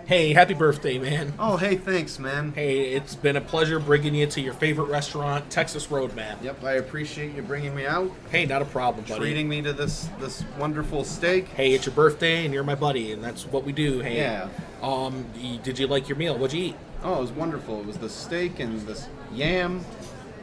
Hey, happy birthday, man. Oh, hey, thanks, man. Hey, it's been a pleasure bringing you to your favorite restaurant, Texas Roadman. Yep, I appreciate you bringing me out. Hey, not a problem, buddy. Treating me to this wonderful steak. Hey, it's your birthday, and you're my buddy, and that's what we do. Hey, Yeah. Did you like your meal? What'd you eat? Oh, it was wonderful. It was the steak and this yam.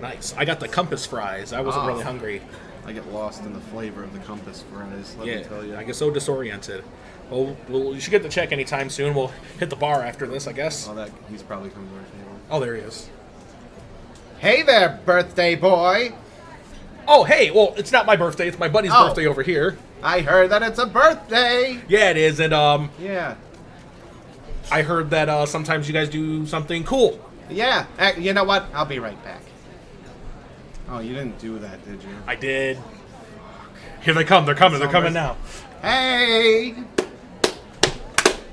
Nice. I got the compass fries. I wasn't really hungry. I get lost in the flavor of the compass fries, let me tell you. I get so disoriented. Well, you should get the check anytime soon. We'll hit the bar after this, I guess. Oh, he's probably coming to our table. Oh, there he is. Hey there, birthday boy. Oh, hey, well, it's not my birthday. It's my buddy's birthday over here. I heard that it's a birthday. Yeah, it is, and, Yeah. I heard that, sometimes you guys do something cool. Yeah. You know what? I'll be right back. Oh, you didn't do that, did you? I did. Here they come. They're coming. They're coming now. Hey!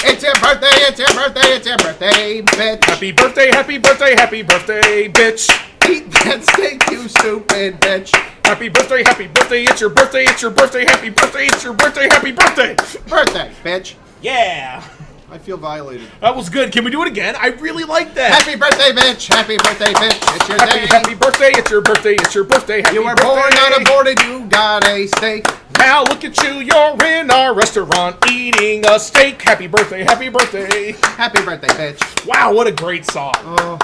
It's your birthday, it's your birthday, it's your birthday, bitch. Happy birthday, happy birthday, happy birthday, bitch. Eat that steak, you stupid bitch. Happy birthday, it's your birthday, happy birthday, it's your birthday, happy birthday. Birthday, bitch. Yeah. I feel violated. That was good. Can we do it again? I really like that. Happy birthday, bitch. Happy birthday, bitch. It's your day. Happy birthday, it's your birthday, happy You were birthday. born, not aborted, you got a steak. Now look at you, you're in our restaurant eating a steak. Happy birthday, happy birthday. Happy birthday, bitch. Wow, what a great song. Oh,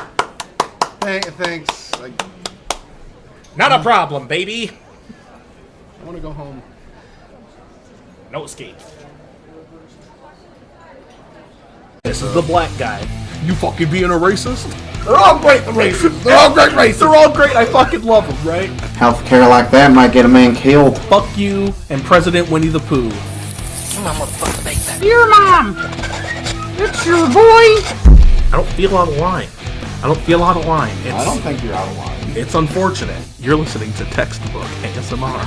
thanks. Not a problem, baby. I want to go home. No escape. This is the black guy. You fucking being a racist? They're all great, the racists. They're all great racists. They're all great. I fucking love them, right? Healthcare like that might get a man killed. Fuck you and President Winnie the Pooh. Dear Mom, it's your boy. I don't feel out of line. I don't think you're out of line. It's unfortunate. You're listening to Textbook ASMR.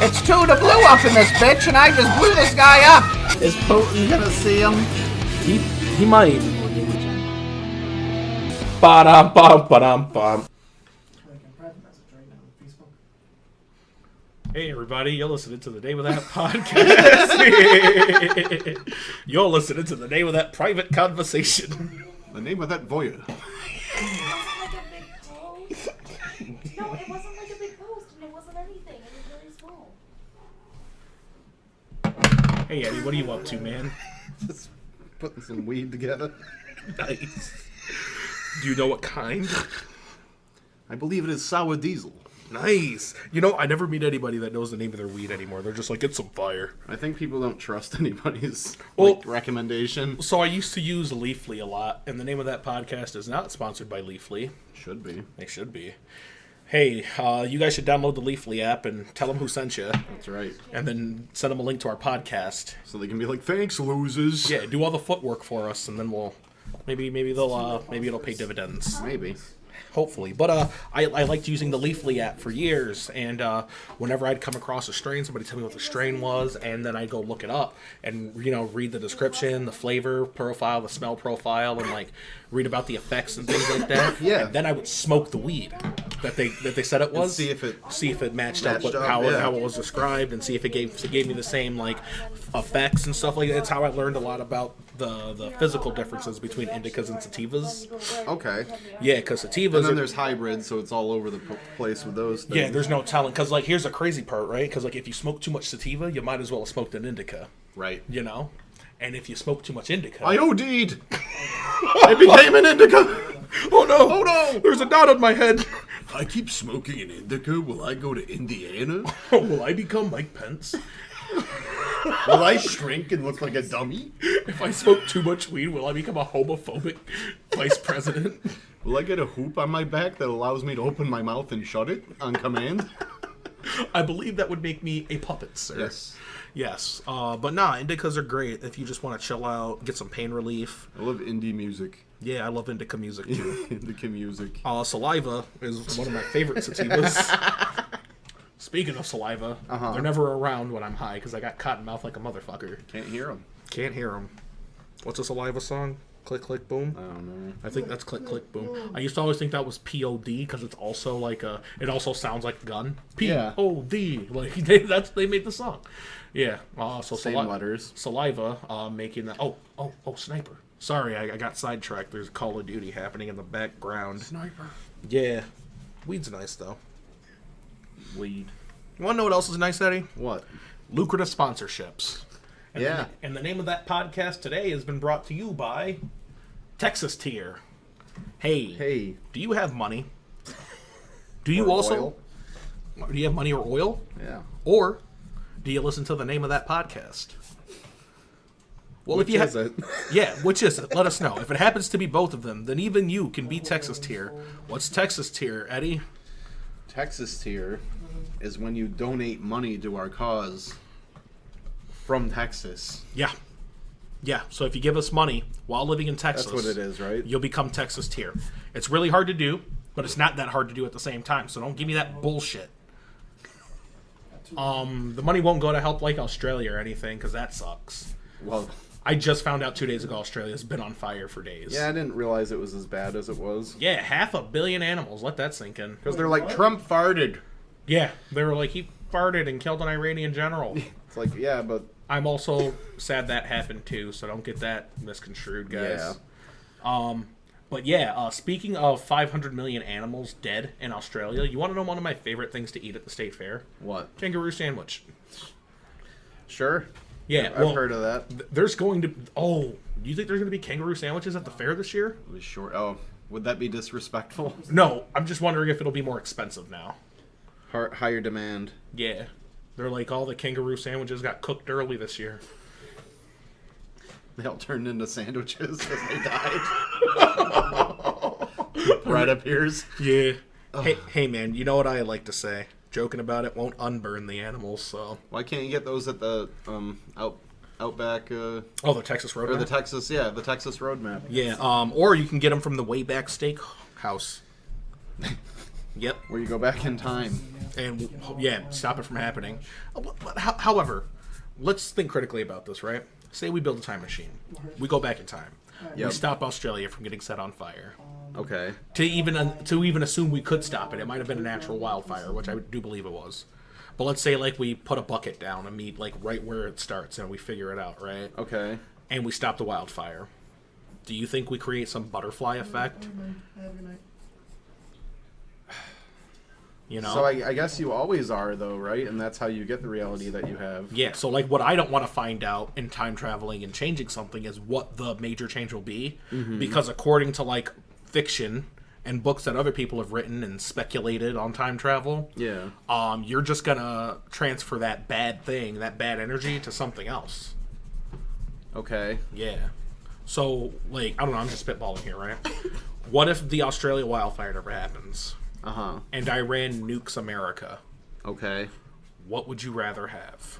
It's two to blue up in this bitch, and I just blew this guy up. Is Putin gonna see him? He might. Ba-dum-bum. Hey everybody, you're listening to the Day With That podcast. You're listening to the Day With That private conversation. The name of that voyeur. No, it wasn't like a big post, and it wasn't anything. It was very small. Hey Eddie, what are you up to, man? Just putting some weed together. Nice. Do you know what kind? I believe it is sour diesel. Nice. You know, I never meet anybody that knows the name of their weed anymore. They're just like, it's some fire. I think people don't trust anybody's Well- recommendation. So I used to use Leafly a lot, and the name of that podcast is not sponsored by Leafly. Should be. They should be. Hey, you guys should download the Leafly app and tell them who sent you, That's right. and then send them a link to our podcast. So they can be like, thanks, losers. Yeah, do all the footwork for us, and then we'll maybe it'll pay dividends. Maybe. Hopefully. But I liked using the Leafly app for years, and whenever I'd come across a strain, somebody tell me what the strain was, and then I'd go look it up and, read the description, the flavor profile, the smell profile, and, read about the effects and things like that. Yeah. And then I would smoke the weed that they said it was. see if it matched up with matched up, how yeah. it was described, and see if it gave me the same, effects and stuff like that. That's how I learned a lot about the physical differences between indicas and sativas. Okay. Yeah, because sativas And then there's hybrids, so it's all over the place with those things. Yeah, there's no telling. Because, here's the crazy part, right? Because, if you smoke too much sativa, you might as well have smoked an indica. Right. And if you smoke too much indica... I OD'd! I became an indica! Oh, no! Oh, no! There's a dot on my head! If I keep smoking an indica, will I go to Indiana? Will I become Mike Pence? Will I shrink and look like a dummy? If I smoke too much weed, will I become a homophobic vice president? Will I get a hoop on my back that allows me to open my mouth and shut it on command? I believe that would make me a puppet, sir. Yes. Yes. But nah, indicas are great if you just want to chill out, get some pain relief. I love indie music. Yeah, I love indica music, too. Indica music. Saliva is one of my favorite sativas. Speaking of saliva, they're never around when I'm high because I got cotton mouth like a motherfucker. Can't hear them. Can't hear them. What's a saliva song? Click, click, boom. I don't know. I think that's click, click, boom. I used to always think that was P-O-D because it's also like it also sounds like a gun. P-O-D. Like, they made the song. Yeah. So Same letters. Saliva making that. Oh, Sniper. Sorry, I got sidetracked. There's Call of Duty happening in the background. Sniper. Yeah. Weed's nice, though. Weed. You want to know what else is nice, Eddie? What? Lucrative sponsorships. Yeah. And the name of that podcast today has been brought to you by Texas Tier. Hey. Do you have money? Do you also... Oil? Do you have money or oil? Yeah. Or do you listen to the name of that podcast? Well, Which is it? Yeah, which is it? Let us know. If it happens to be both of them, then even you can be Texas Tier. What's Texas Tier, Eddie? Texas Tier is when you donate money to our cause from Texas. Yeah. Yeah, so if you give us money while living in Texas... That's what it is, right? You'll become Texas Tier. It's really hard to do, but it's not that hard to do at the same time, so don't give me that bullshit. The money won't go to help like Australia or anything, because that sucks. Well... I just found out 2 days ago Australia's been on fire for days. Yeah, I didn't realize it was as bad as it was. Yeah, 500 million animals. Let that sink in. Because they're like, Trump farted. Yeah, they were like, he farted and killed an Iranian general. It's like, yeah, but... I'm also sad that happened too, so don't get that misconstrued, guys. Yeah. But yeah, speaking of 500 million animals dead in Australia, you want to know one of my favorite things to eat at the state fair? What? Kangaroo sandwich. Sure. Yeah, I've heard of that. There's going to... Oh, do you think there's going to be kangaroo sandwiches at the fair this year? Sure. Oh, would that be disrespectful? No, I'm just wondering if it'll be more expensive now. Higher demand. Yeah. They're like, all the kangaroo sandwiches got cooked early this year. They all turned into sandwiches as they died. Bread appears. Yeah. Hey, man, you know what I like to say? Joking about it won't unburn the animals, so... Why can't you get those at the Outback... the Texas Roadmap? Or the Texas Roadmap. Yeah, or you can get them from the Wayback Steakhouse. Yep. Where you go back in time. And, yeah, stop it from happening. However, let's think critically about this, right? Say we build a time machine. We go back in time. Yep. We stop Australia from getting set on fire. Okay. To even assume we could stop it, it might have been a natural wildfire, which I do believe it was. But let's say like we put a bucket down and meet like right where it starts, and we figure it out, right? Okay. And we stop the wildfire. Do you think we create some butterfly effect? You know? So I guess you always are, though, right? And that's how you get the reality that you have. Yeah, so like what I don't want to find out in time traveling and changing something is what the major change will be. Mm-hmm. Because according to like fiction and books that other people have written and speculated on time travel, yeah, you're just gonna transfer that bad thing, that bad energy, to something else. Okay. Yeah. So, like, I don't know, I'm just spitballing here, right? What if the Australia wildfire never happens? Uh-huh. And Iran nukes America? Okay. What would you rather have?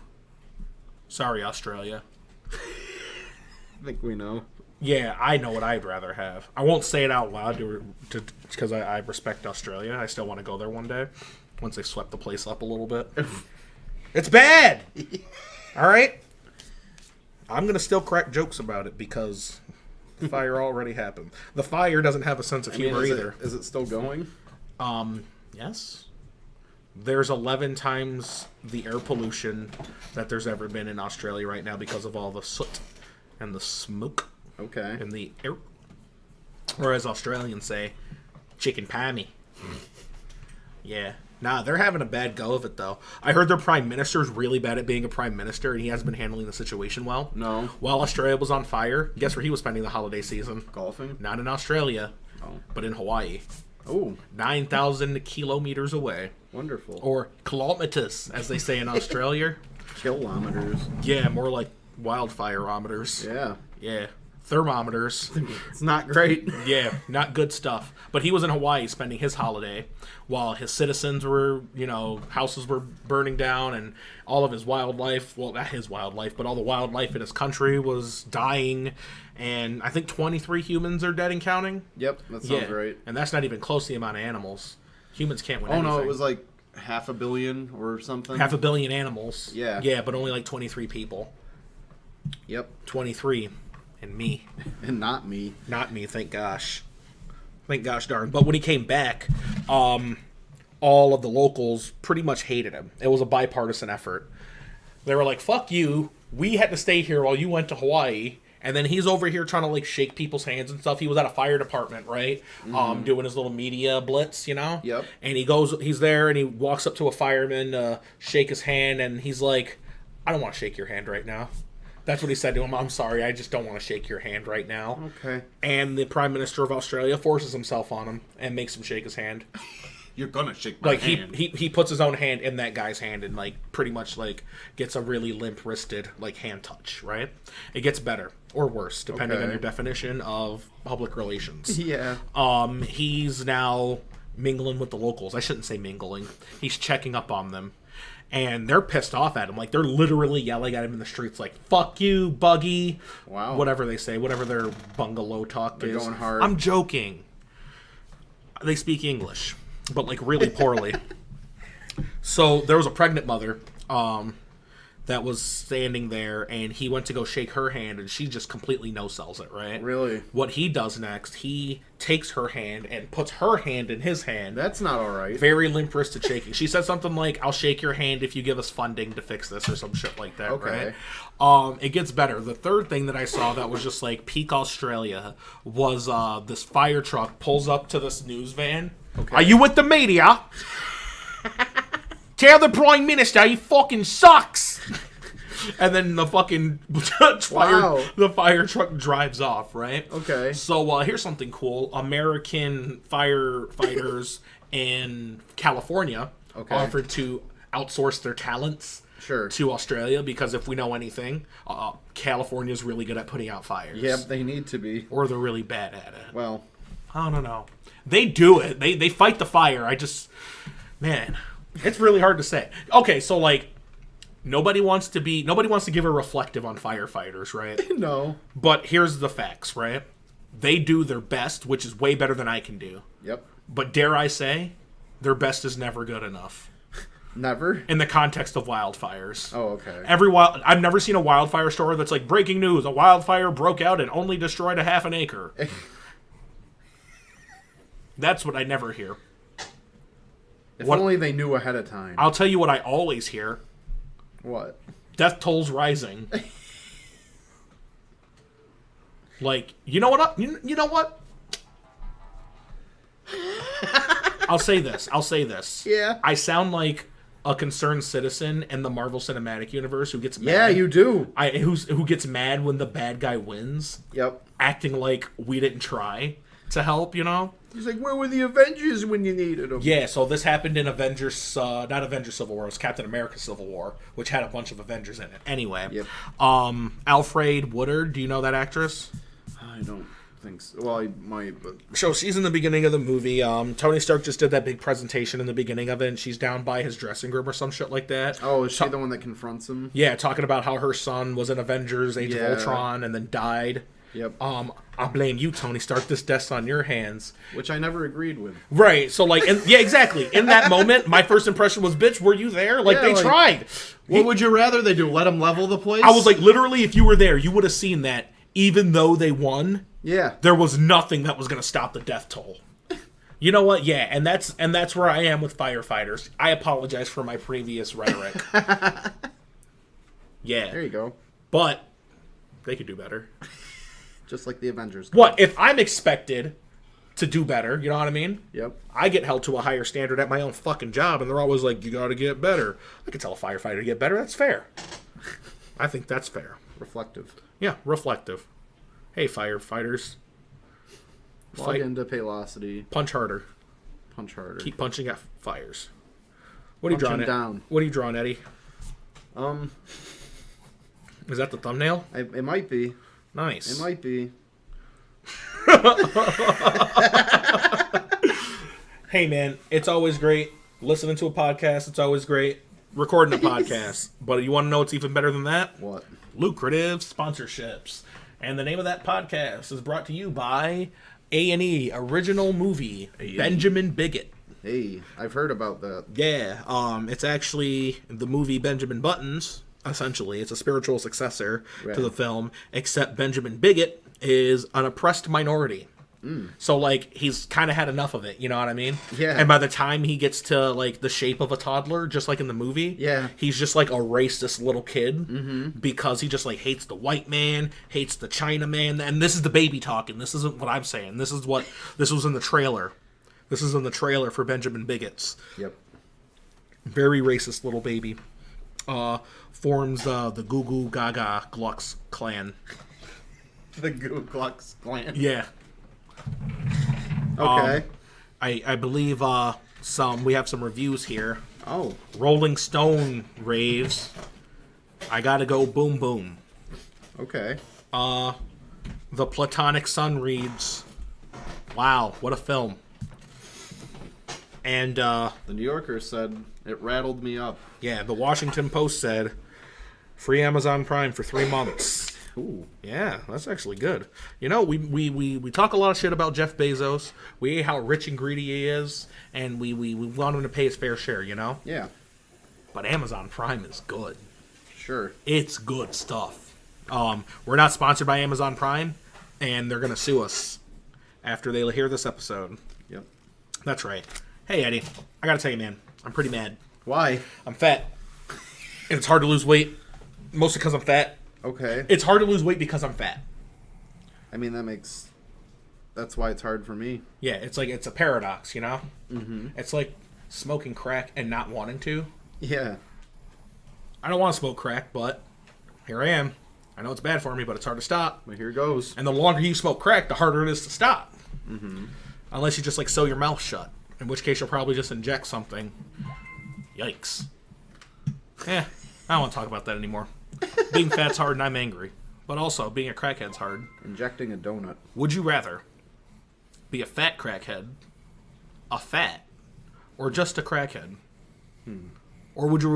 Sorry, Australia. I think we know. Yeah, I know what I'd rather have. I won't say it out loud because I respect Australia. I still want to go there one day once they swept the place up a little bit. It's bad! All right? I'm going to still crack jokes about it because the fire already happened. The fire doesn't have a sense of humor either. Is it still going? Yes. There's 11 times the air pollution that there's ever been in Australia right now because of all the soot and the smoke. Okay. In the air. Or as Australians say, chicken pie. Yeah. Nah, they're having a bad go of it, though. I heard their prime minister's really bad at being a prime minister, and he hasn't been handling the situation well. No. While Australia was on fire, guess where he was spending the holiday season? Golfing? Not in Australia, but in Hawaii. Oh. 9,000 kilometers away. Wonderful. Or kilometers, as they say in Australia. Kilometers. Yeah, more like wildfire-ometers. Yeah. Yeah. Thermometers. It's not great. Yeah, not good stuff. But he was in Hawaii spending his holiday while his citizens were, houses were burning down and all of his wildlife, well, not his wildlife, but all the wildlife in his country was dying. And I think 23 humans are dead and counting. Yep, that sounds right. And that's not even close to the amount of animals. Humans can't win anything. Oh, no, it was like 500 million or something. 500 million animals. Yeah. Yeah, but only like 23 people. Yep. 23. And me. And not me. Not me, thank gosh. Thank gosh darn. But when he came back, all of the locals pretty much hated him. It was a bipartisan effort. They were like, fuck you. We had to stay here while you went to Hawaii. And then he's over here trying to, like, shake people's hands and stuff. He was at a fire department, right? Doing his little media blitz, you know? Yep. And he's there, and he walks up to a fireman to shake his hand, and he's like, I don't want to shake your hand right now. That's what he said to him. I'm sorry, I just don't want to shake your hand right now. Okay. And the Prime Minister of Australia forces himself on him and makes him shake his hand. You're gonna shake my hand. He puts his own hand in that guy's hand and, like, pretty much, like, gets a really limp-wristed, like, hand touch, right? It gets better or worse, depending on your definition of public relations. Yeah. He's now mingling with the locals. I shouldn't say mingling. He's checking up on them. And they're pissed off at him. Like, they're literally yelling at him in the streets, like, fuck you, buggy. Wow. Whatever they say, whatever their bungalow talk They're is. going hard. I'm joking. They speak English, but, like, really poorly. So there was a pregnant mother that was standing there, and he went to go shake her hand, and she just completely no-sells it, right? Really? What he does next, he takes her hand and puts her hand in his hand. That's not all right. Very limp-wristed shaking. She said something like, I'll shake your hand if you give us funding to fix this, or some shit like that, Okay. right? It gets better. The third thing that I saw that was just, like, peak Australia was this fire truck pulls up to this news van. Okay. Are you with the media? Tell the Prime Minister he fucking sucks! And then the fucking the fire truck drives off, right? Okay. So here's something cool. American firefighters in California offered to outsource their talents to Australia because if we know anything, California's really good at putting out fires. Yep, they need to be. Or they're really bad at it. Well, I don't know. They do it. They fight the fire. Man, it's really hard to say. Okay, so, like, nobody wants to give a reflective on firefighters, right? no. But here's the facts, right? They do their best, which is way better than I can do. Yep. But dare I say, their best is never good enough. Never? In the context of wildfires. Oh, okay. I've never seen a wildfire story that's like, breaking news, a wildfire broke out and only destroyed a half an acre. That's what I never hear. If only they knew ahead of time. I'll tell you what I always hear. What? Death tolls rising. Like, you know what? You know what? I'll say this. Yeah. I sound like a concerned citizen in the Marvel Cinematic Universe who gets mad. Yeah, you do. Who gets mad when the bad guy wins. Yep. Acting like we didn't try to help, you know? He's like, where were the Avengers when you needed them? Yeah, so this happened in not Avengers Civil War, it was Captain America Civil War, which had a bunch of Avengers in it. Anyway, Yep. Alfred Woodard, do you know that actress? I don't think so. Well, I might, but... So she's in the beginning of the movie. Tony Stark just did that big presentation in the beginning of it, and she's down by his dressing room or some shit like that. Oh, is she the one that confronts him? Yeah, talking about how her son was in Avengers Age of Ultron and then died. Yep. I blame you, Tony Stark. This death's on your hands. Which I never agreed with. Right. So, like, yeah, exactly. In that moment, my first impression was, bitch, were you there? Like, they tried. What would you rather they do? Let him level the place? I was like, literally, if you were there, you would have seen that even though they won, there was nothing that was going to stop the death toll. You know what? Yeah, and that's where I am with firefighters. I apologize for my previous rhetoric. Yeah. There you go. But they could do better. Just like the Avengers. What? If I'm expected to do better, you know what I mean? Yep. I get held to a higher standard at my own fucking job, and they're always like, you gotta get better. I can tell a firefighter to get better. That's fair. I think that's fair. Reflective. Yeah, reflective. Hey, firefighters. Log into Paylocity. Punch harder. Punch harder. Keep punching at fires. What are you drawing? Down. What are you drawing, Eddie? Is that the thumbnail? It might be. Nice. It might be. Hey, man, it's always great listening to a podcast. It's always great recording a podcast. But you want to know what's even better than that? What? Lucrative sponsorships. And the name of that podcast is brought to you by A&E Original Movie, Benjamin Bigot. Hey, I've heard about that. Yeah, it's actually the movie Benjamin Buttons, essentially. It's a spiritual successor Right. to the film, except Benjamin Bigot is an oppressed minority. So, like, he's kind of had enough of it, you know what I mean? Yeah. And by the time he gets to, like, the shape of a toddler, just like in the movie, Yeah. he's just, like, a racist little kid because he just, like, hates the white man, hates the China man, and this is the baby talking. This isn't what I'm saying. This was in the trailer. This is in the trailer for Benjamin Bigot's. Yep. Very racist little baby. Forms the Goo Goo Gaga Glux clan. The Ku Klux Klan. Yeah. Okay. I believe we have some reviews here. Oh. Rolling Stone raves, I gotta go boom boom. Okay. The Platonic Sun reads, wow, what a film. And The New Yorker said it rattled me up. yeah, the Washington Post said, free Amazon Prime for 3 months. Ooh. Yeah, that's actually good. You know, we talk a lot of shit about Jeff Bezos. We hate how rich and greedy he is, and we want him to pay his fair share, you know? Yeah. But Amazon Prime is good. Sure. It's good stuff. We're not sponsored by Amazon Prime, and they're gonna sue us after they hear this episode. Yep. That's right. Hey Eddie, I gotta tell you, man, I'm pretty mad. Why? I'm fat, and it's hard to lose weight, mostly because I'm fat. Okay. It's hard to lose weight because I'm fat. I mean, that's why it's hard for me. Yeah, it's a paradox, you know? Mm-hmm. It's like smoking crack and not wanting to. Yeah. I don't want to smoke crack, but here I am. I know it's bad for me, but it's hard to stop. Well, here goes. And the longer you smoke crack, the harder it is to stop. Mm-hmm. Unless you just, like, sew your mouth shut. In which case, you'll probably just inject something. Yikes. I don't want to talk about that anymore. Being fat's hard and I'm angry. But also, being a crackhead's hard. Injecting a donut. Would you rather be a fat crackhead, a fat, or just a crackhead? Or would you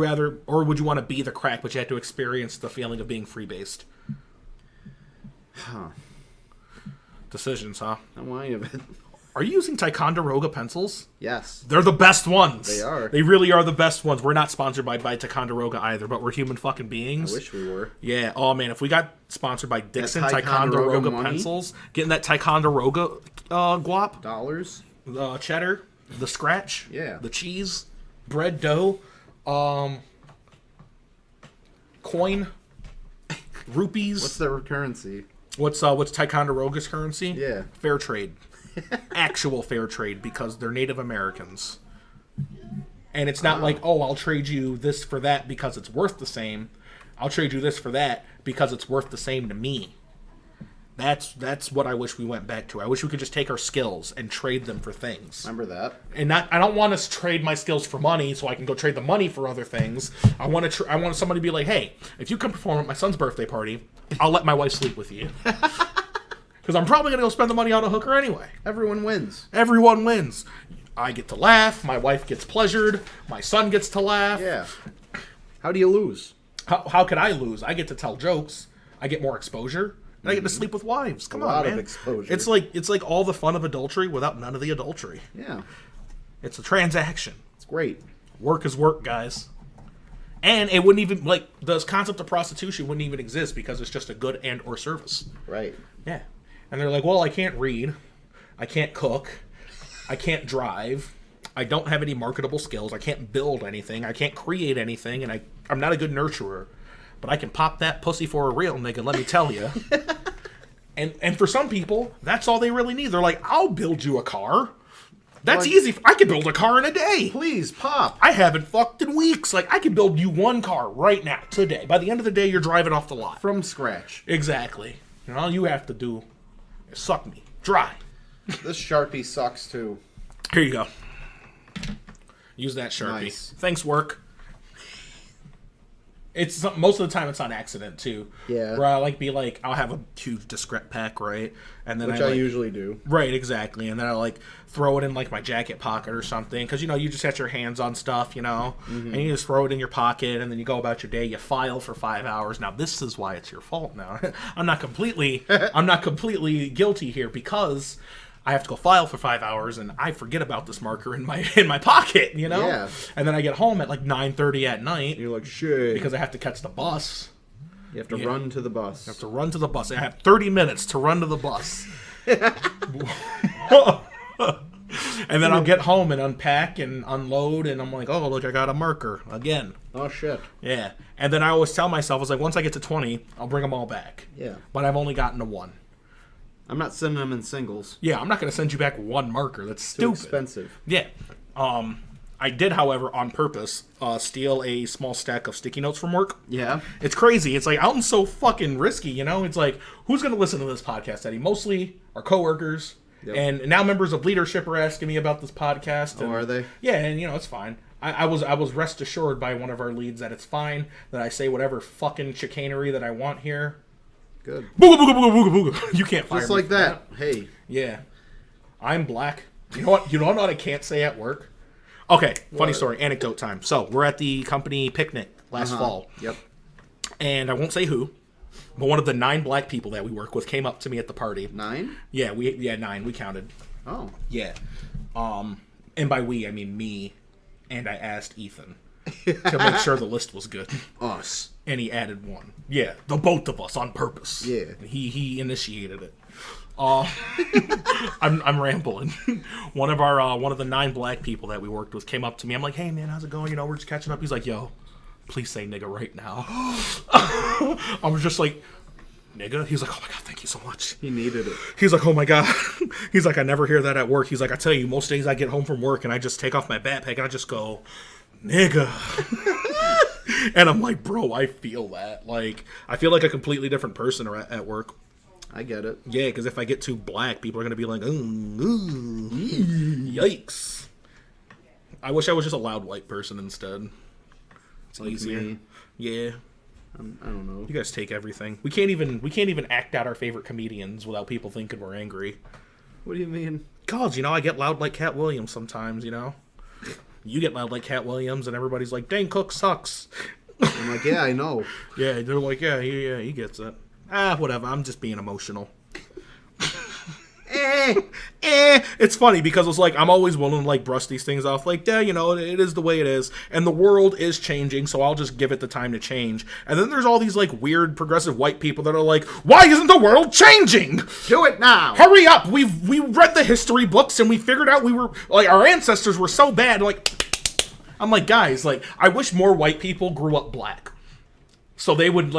want to be the crack, but you had to experience the feeling of being free-based? Huh. Decisions, huh? How am I of it? Are you using Ticonderoga pencils? Yes. They're the best ones. They are. They really are the best ones. We're not sponsored by Ticonderoga either, but we're human fucking beings. I wish we were. Yeah. Oh, man. If we got sponsored by Dixon Ticonderoga Ticonderoga money? pencils, getting that Ticonderoga guap, Dollars? the cheddar, the scratch, Yeah. the cheese, bread dough, coin, rupees. What's their currency? What's Ticonderoga's currency? Yeah. Fair trade. Actual fair trade, because they're Native Americans. And it's not like, oh, I'll trade you this for that because it's worth the same. I'll trade you this for that because it's worth the same to me. That's what I wish we went back to. I wish we could just take our skills and trade them for things. Remember that? And I don't want to trade my skills for money so I can go trade the money for other things. I want somebody to be like, hey, if you come perform at my son's birthday party, I'll let my wife sleep with you. Because I'm probably going to go spend the money on a hooker anyway. Everyone wins. Everyone wins. I get to laugh. My wife gets pleasured. My son gets to laugh. Yeah. How do you lose? How could I lose? I get to tell jokes. I get more exposure. And I get to sleep with wives. Come on, lot of man. exposure. It's like all the fun of adultery without none of the adultery. Yeah. It's a transaction. It's great. Work is work, guys. And it wouldn't even, like, the concept of prostitution wouldn't even exist because it's just a good and or service. Right. Yeah. And they're like, well, I can't read. I can't cook. I can't drive. I don't have any marketable skills. I can't build anything. I can't create anything. And I'm not a good nurturer. But I can pop that pussy for a real nigga, let me tell you. And for some people, that's all they really need. They're like, I'll build you a car. That's easy. I can build a car in a day. Please, pop. I haven't fucked in weeks. Like, I can build you one car right now, today. By the end of the day, you're driving off the lot. From scratch. Exactly. And all you have to do is suck me dry. This Sharpie sucks, too. Here you go. Use that Sharpie. Nice. Thanks, work. It's most of the time it's on accident too. Yeah. Where I'll have a huge discrete pack, right? And then Which I usually do. Right, exactly. And then I throw it in my jacket pocket or something, because you just got your hands on stuff, and you just throw it in your pocket, and then you go about your day. You file for 5 hours. Now this is why it's your fault. Now I'm not completely guilty here, because I have to go file for 5 hours, and I forget about this marker in my pocket, you know? Yeah. And then I get home at like 9:30 at night You're like, shit. because I have to catch the bus. You have to run to the bus. I have to run to the bus. I have 30 minutes to run to the bus. And then I'll get home and unpack and unload, and I'm like, oh, look, I got a marker again. Oh, shit. Yeah. And then I always tell myself, I was like, once I get to 20, I'll bring them all back. Yeah. But I've only gotten to 1. I'm not sending them in singles. Yeah, I'm not going to send you back 1 marker. That's Too stupid. expensive. Yeah. I did, however, on purpose, steal a small stack of sticky notes from work. Yeah. It's crazy. It's like, I'm so fucking risky, you know? It's like, who's going to listen to this podcast, Eddie? Mostly our coworkers. Yep. And now members of leadership are asking me about this podcast. And, are they? Yeah, and, you know, it's fine. I was rest assured by one of our leads that it's fine, that I say whatever fucking chicanery that I want here. Good. Booga, booga, booga, booga, booga. You can't fire Just me like for that. Hey. Yeah. I'm black. You know what? You know what I can't say at work? Okay, funny story, anecdote time. So, we're at the company picnic last fall. Yep. And I won't say who, but one of the 9 black people that we work with came up to me at the party. 9? Yeah, 9. We counted. Oh. Yeah. And by we, I mean me. And I asked Ethan to make sure the list was good. Us. And he added 1. Yeah, the both of us on purpose. Yeah. He initiated it. I'm rambling. One of the 9 black people that we worked with came up to me. I'm like, hey man, how's it going? You know, we're just catching up. He's like, yo, please say nigga right now. I was just like, nigga? He's like, oh my god, thank you so much. He needed it. He's like, oh my god. He's like, I never hear that at work. He's like, I tell you, most days I get home from work and I just take off my backpack and I just go, nigga. And I'm like, bro, I feel that. Like, I feel like a completely different person at work. I get it. Yeah, because if I get too black, people are going to be like, yikes. I wish I was just a loud white person instead. It's Like easier. me. Yeah. I don't know. You guys take everything. We can't even act out our favorite comedians without people thinking we're angry. What do you mean? God, you know, I get loud like Cat Williams sometimes, you know? You get loud like Cat Williams, and everybody's like, dang, Cook sucks. I'm like, yeah, I know. Yeah, they're like, yeah, he gets it. Whatever, I'm just being emotional. It's funny because it's like I'm always willing to like brush these things off, like, yeah, you know, it is the way it is, and the world is changing, so I'll just give it the time to change. And then there's all these like weird progressive white people that are like, why isn't the world changing? Do it now. Hurry up! We read the history books and we figured out we were like our ancestors were so bad. Like, I'm like, guys, like I wish more white people grew up black. So they would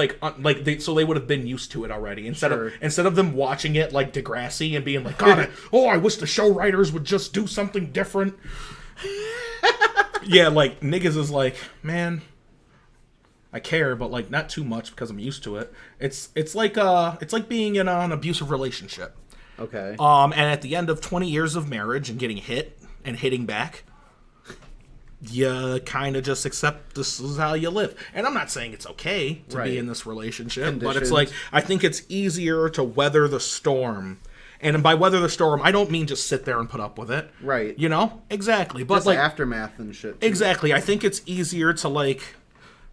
so they would have been used to it already instead of them watching it like Degrassi and being like, God, I wish the show writers would just do something different. Yeah, like niggas is like, man, I care, but like not too much because I'm used to it. It's like being in an abusive relationship. Okay. And at the end of 20 years of marriage and getting hit and hitting back, you kind of just accept this is how you live. And I'm not saying it's okay to be in this relationship, but it's like, I think it's easier to weather the storm. And by weather the storm, I don't mean just sit there and put up with it. Right. You know? Exactly. But just like aftermath and shit. Too. Exactly. I think it's easier to like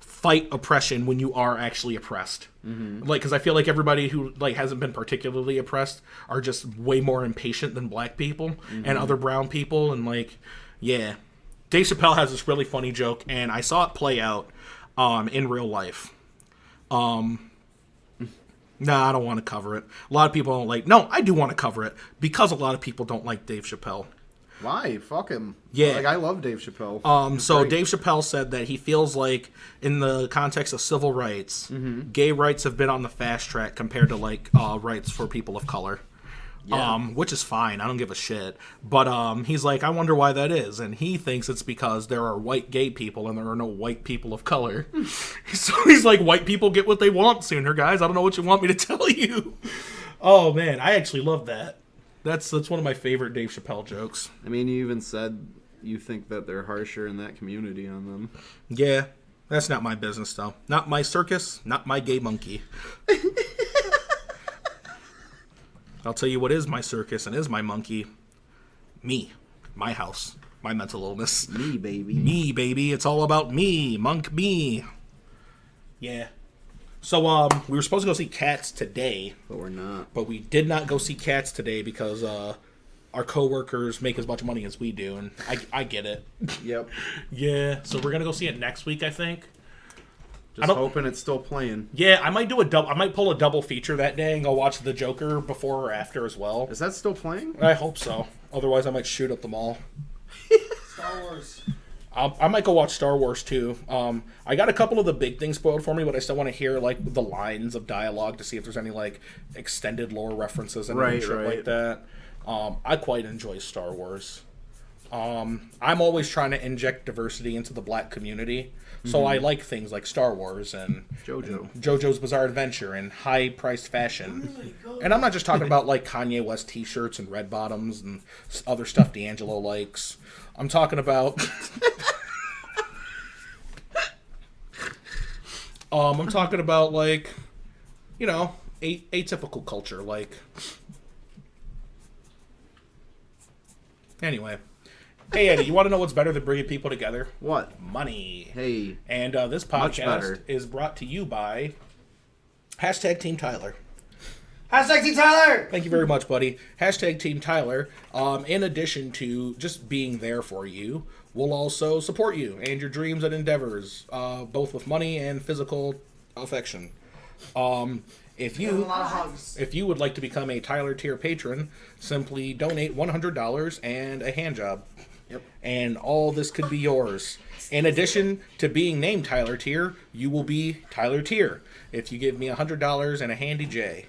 fight oppression when you are actually oppressed. Mm-hmm. Like, because I feel like everybody who like hasn't been particularly oppressed are just way more impatient than black people and other brown people. And like, yeah. Dave Chappelle has this really funny joke, and I saw it play out in real life. Nah, I don't want to cover it. A lot of people don't like... No, I do want to cover it, because a lot of people don't like Dave Chappelle. Why? Fuck him. Yeah. Like, I love Dave Chappelle. So great. Dave Chappelle said that he feels like, in the context of civil rights, gay rights have been on the fast track compared to, like, rights for people of color. Yeah. Which is fine. I don't give a shit. But he's like, I wonder why that is. And he thinks it's because there are white gay people and there are no white people of color. So he's like, white people get what they want sooner, guys. I don't know what you want me to tell you. Oh, man. I actually love that. That's one of my favorite Dave Chappelle jokes. I mean, you even said you think that they're harsher in that community on them. Yeah. That's not my business, though. Not my circus, not my gay monkey. I'll tell you what is my circus and is my monkey. Me. My house. My mental illness. Me, baby. Me, baby. It's all about me. Monk me. Yeah. So, we were supposed to go see Cats today. But we're not. But we did not go see Cats today because, our coworkers make as much money as we do, and I get it. Yep. Yeah, so we're gonna go see it next week, I think. Just hoping it's still playing. Yeah, I might do a double. I might pull a double feature that day and go watch The Joker before or after as well. Is that still playing? I hope so. Otherwise, I might shoot up the mall. Star Wars. I might go watch Star Wars too. I got a couple of the big things spoiled for me, but I still want to hear like the lines of dialogue to see if there's any like extended lore references and shit like that. I quite enjoy Star Wars. I'm always trying to inject diversity into the black community, so I like things like Star Wars and JoJo's Bizarre Adventure and high-priced fashion. And I'm not just talking about like Kanye West T-shirts and red bottoms and other stuff D'Angelo likes. I'm talking about. I'm talking about like, you know, atypical culture. Like, anyway. Hey, Eddie, you want to know what's better than bringing people together? What? Money. Hey. And this podcast is brought to you by hashtag Team Tyler. Hashtag Team Tyler! Thank you very much, buddy. Hashtag Team Tyler. In addition to just being there for you, we'll also support you and your dreams and endeavors, both with money and physical affection. If you would like to become a Tyler tier patron, simply donate $100 and a hand job. Yep. And all this could be yours. In addition to being named Tyler tier, you will be Tyler tier if you give me $100 and a handy J.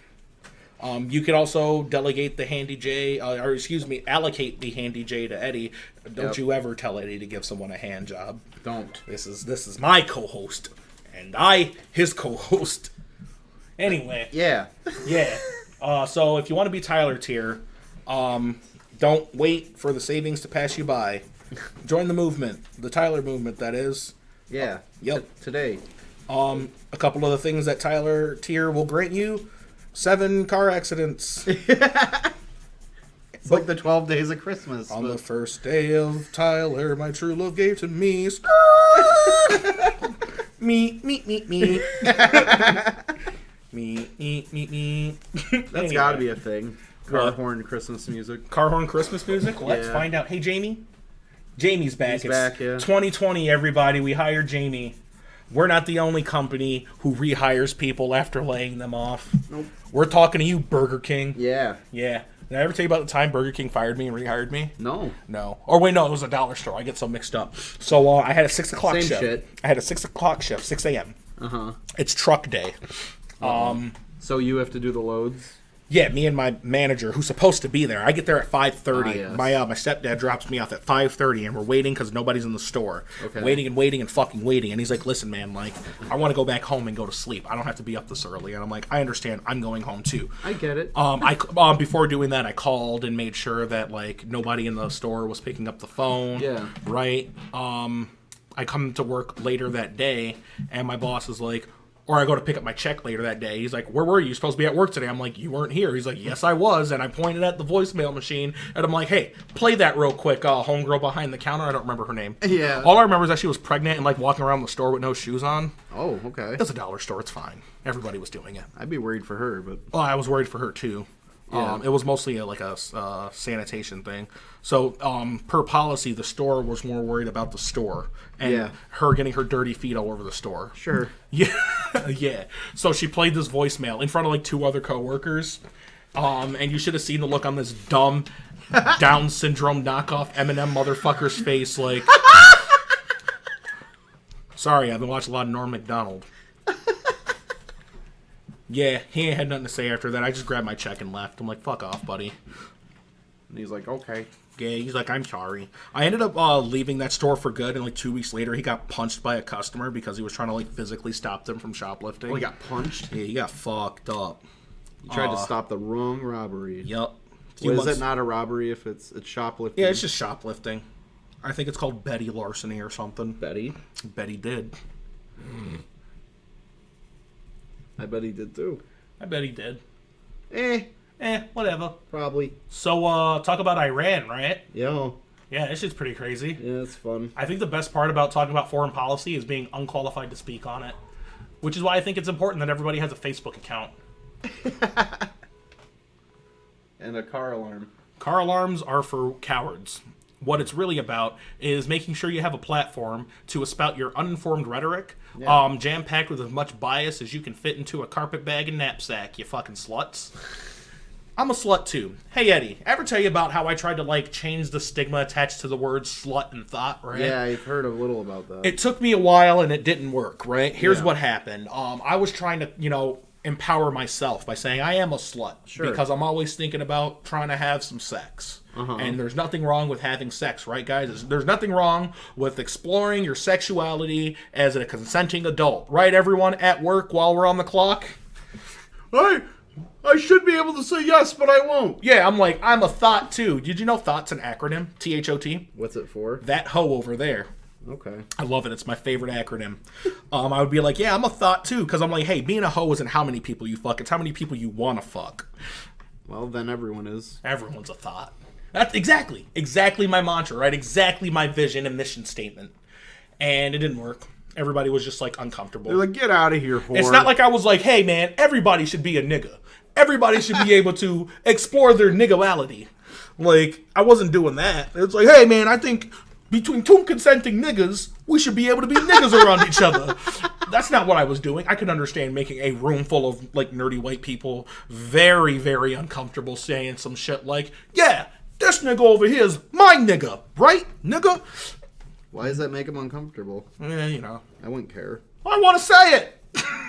You could also delegate the handy J, allocate the handy J to Eddie. Don't you ever tell Eddie to give someone a hand job. Don't. This is my co-host, and I his co-host. Anyway. Yeah. Yeah. So if you want to be Tyler tier, don't wait for the savings to pass you by. Join the movement, the Tyler movement, that is. Yeah. Yep. Today. A couple of the things that Tyler tier will grant you: 7 car accidents. It's like the 12 days of Christmas. On the first day of Tyler, my true love gave to me. Me. Me. That's got to be a thing. Car horn Christmas music. Car horn Christmas music? Let's Yeah. find out. Hey, Jamie. Jamie's back. He's back, yeah. 2020, everybody. We hired Jamie. We're not the only company who rehires people after laying them off. Nope. We're talking to you, Burger King. Yeah. Yeah. Did I ever tell you about the time Burger King fired me and rehired me? No. No. Or wait, no, it was a dollar store. I get so mixed up. So I had a 6 o'clock Same shift. shit. I had a 6 o'clock shift, 6 a.m. Uh-huh. It's truck day. So you have to do the loads? Yeah, me and my manager, who's supposed to be there. I get there at 5:30. Yes. My stepdad drops me off at 5:30, and we're waiting because nobody's in the store. Okay. Waiting and fucking waiting. And he's like, listen, man, like, I want to go back home and go to sleep. I don't have to be up this early. And I'm like, I understand. I'm going home, too. I get it. Before doing that, I called and made sure that, like, nobody in the store was picking up the phone. Yeah. Right? I come to work later that day, and my boss is like, or I go to pick up my check later that day. He's like, where were you? You're supposed to be at work today. I'm like, you weren't here. He's like, yes, I was. And I pointed at the voicemail machine, and I'm like, hey, play that real quick. Homegirl behind the counter. I don't remember her name. Yeah. All I remember is that she was pregnant and, like, walking around the store with no shoes on. Oh, okay. It's a dollar store. It's fine. Everybody was doing it. I'd be worried for her, but... Oh, I was worried for her, too. Yeah. It was mostly a sanitation thing. So, per policy, the store was more worried about the store and her getting her dirty feet all over the store. Sure. Yeah, yeah. So she played this voicemail in front of like 2 other coworkers, and you should have seen the look on this dumb Down syndrome knockoff Eminem motherfucker's face. Like, sorry, I've been watching a lot of Norm Macdonald. Yeah, he ain't had nothing to say after that. I just grabbed my check and left. I'm like, fuck off, buddy. And he's like, okay. Yeah, he's like, I'm sorry. I ended up leaving that store for good, and like 2 weeks later, he got punched by a customer because he was trying to like physically stop them from shoplifting. Oh, he got punched? Yeah, he got fucked up. He tried to stop the wrong robbery. Yep. Is it not a robbery if it's shoplifting? Yeah, it's just shoplifting. I think it's called Betty larceny or something. Betty? Betty did. I bet he did too. I bet he did. Whatever. Probably. So, talk about Iran, right? Yeah. Yeah, this shit's pretty crazy. Yeah, it's fun. I think the best part about talking about foreign policy is being unqualified to speak on it. Which is why I think it's important that everybody has a Facebook account. And a car alarm. car alarms are for cowards. What it's really about is making sure you have a platform to espout your uninformed rhetoric, jam-packed with as much bias as you can fit into a carpet bag and knapsack, you fucking sluts. I'm a slut too. Hey Eddie, ever tell you about how I tried to like change the stigma attached to the words slut and thought, right? Yeah, I've heard a little about that. It took me a while and it didn't work, right? Here's what happened. I was trying to, empower myself by saying I am a slut. Sure. Because I'm always thinking about trying to have some sex. And there's nothing wrong with having sex, right, guys? There's nothing wrong with exploring your sexuality as a consenting adult. Right, everyone, at work while we're on the clock? I should be able to say yes, but I won't. Yeah, I'm a thought, too. Did you know thought's an acronym? T-H-O-T? What's it for? That hoe over there. Okay. I love it. It's my favorite acronym. I would be like, yeah, I'm a thought, too. Because I'm like, hey, being a hoe isn't how many people you fuck. It's how many people you want to fuck. Well, then everyone is. Everyone's a thought. That's exactly my mantra, right? Exactly my vision and mission statement. And it didn't work. Everybody was just, like, uncomfortable. They're like, get out of here, whore. It's not like I was like, hey, man, everybody should be a nigga. Everybody should be able to explore their niggality. Like, I wasn't doing that. It's like, hey, man, I think between two consenting niggas, we should be able to be niggas around each other. That's not what I was doing. I could understand making a room full of, like, nerdy white people very, very uncomfortable saying some shit like, yeah, this nigga over here is my nigga, right, nigga? Why does that make them uncomfortable? Yeah, I wouldn't care. I want to say it.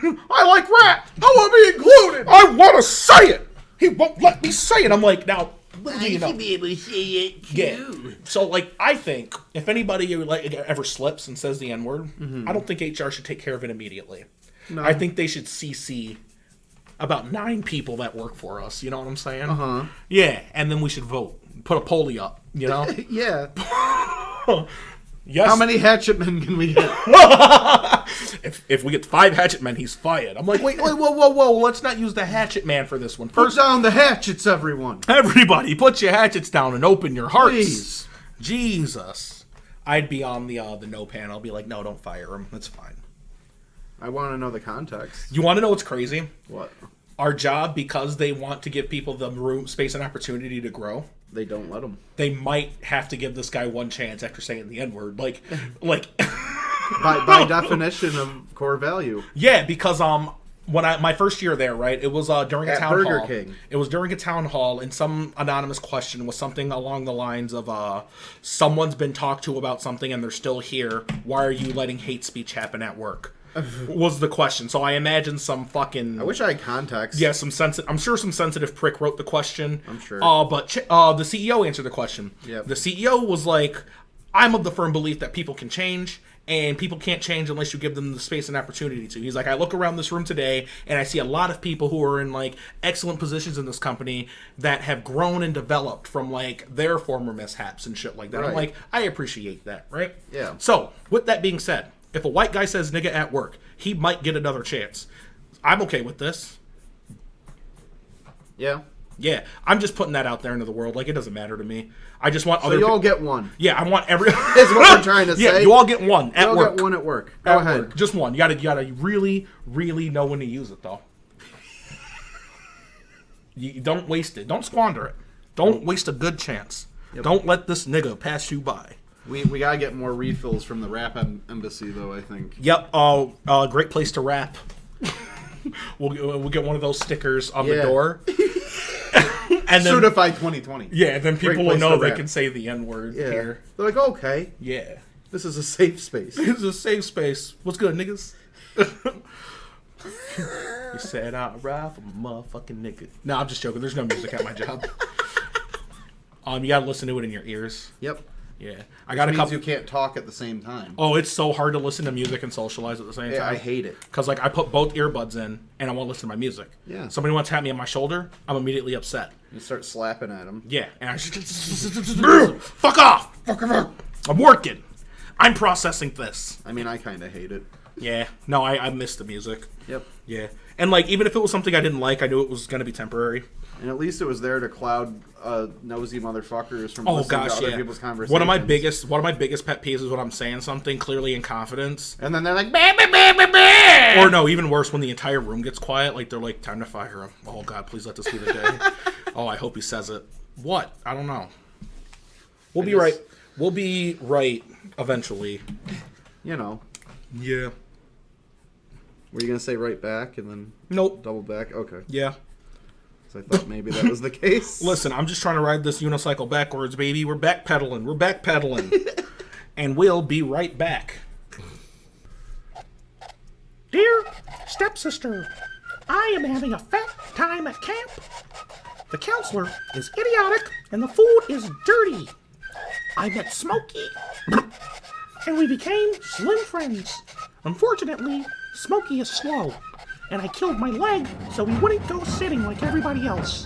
I like rap. I want to be included. I want to say it. He won't let me say it. I'm like, now, little do you know. should be able to say it too. Yeah. So, like, I think if anybody like ever slips and says the N-word, I don't think HR should take care of it immediately. No. I think they should CC about 9 people that work for us. You know what I'm saying? Uh-huh. Yeah, and then we should vote. Put a pollie up, you know? Yeah. Yes. How many hatchet men can we get? If we get 5 hatchet men, he's fired. I'm like, wait, whoa. Let's not use the hatchet man for this one. Put down the hatchets, everyone. Everybody, put your hatchets down and open your hearts. Please. Jesus. I'd be on the no panel. I'll be like, no, don't fire him. That's fine. I want to know the context. You want to know what's crazy? What? Our job, because they want to give people the room, space, and opportunity to grow, They don't let them. they might have to give this guy one chance after saying the N-word. Like, By definition of core value. yeah, because when my first year there, right, it was during a At town Burger hall. King. It was during a town hall, and some anonymous question was something along the lines of someone's been talked to about something and they're still here. Why are you letting hate speech happen at work? Was the question. So I imagine some fucking... I wish I had context. Yeah, I'm sure some sensitive prick wrote the question. I'm sure. But the CEO answered the question. Yep. The CEO was like, I'm of the firm belief that people can change, and people can't change unless you give them the space and opportunity to. He's like, I look around this room today, and I see a lot of people who are in, like, excellent positions in this company that have grown and developed from, like, their former mishaps and shit like that. Right. I'm like, I appreciate that, right? Yeah. So, with that being said, if a white guy says nigga at work, he might get another chance. I'm okay with this. Yeah. Yeah, I'm just putting that out there into the world. Like, it doesn't matter to me. I just want So other you all people. get one. Yeah, I want every. Is what we're trying to Yeah, say. you all get one You at all work. get one at work. Go At ahead. work. Just one. You gotta really, really know when to use it, though. You don't waste it. Don't squander it. Don't waste a good chance. Yep. Don't let this nigga pass you by. We gotta get more refills from the rap embassy, though, I think. Yep. Great place to rap. We'll get one of those stickers on the Yeah. door. And then, Certified 2020. yeah, then Great people will place know to they rap. can say the N-word Yeah. here. They're like, okay, Yeah. this is a safe space. It's a safe space. What's good, niggas? You said I'd ride for my motherfucking nigga. No, I'm just joking. There's no music at my job. You gotta listen to it in your ears. Yep. Yeah. I got a Means couple. you can't talk at the same time. Oh, it's so hard to listen to music and socialize at the same Yeah, time. I hate it. Because, like, I put both earbuds in, and I want to listen to my music. Yeah. Somebody wants to tap me on my shoulder, I'm immediately upset. You start slapping at them. Yeah. And I fuck off! Fuck off! I'm working. I'm processing this. I mean, I kind of hate it. Yeah. No, I miss the music. Yep. Yeah. And, like, even if it was something I didn't like, I knew it was going to be temporary. And at least it was there to cloud nosy motherfuckers from Oh listening gosh, to other yeah. people's conversations. One of my biggest pet peeves is when I'm saying something clearly in confidence. And then they're like, bah, bah, bah, bah, bah. Or no, even worse, when the entire room gets quiet, like they're like, time to fire him. Oh God, please let this be the day. Oh, I hope he says it. What? I don't know. We'll be right. We'll be right eventually. You know. Yeah. Were you going to say right back and then Nope. double back? Okay. Yeah. So I thought maybe that was the case. Listen, I'm just trying to ride this unicycle backwards, baby. We're backpedaling. We're backpedaling. And we'll be right back. Dear stepsister, I am having a fat time at camp. The counselor is idiotic and the food is dirty. I met Smokey and we became slim friends. Unfortunately, Smokey is slow and I killed my leg so he wouldn't go sitting like everybody else.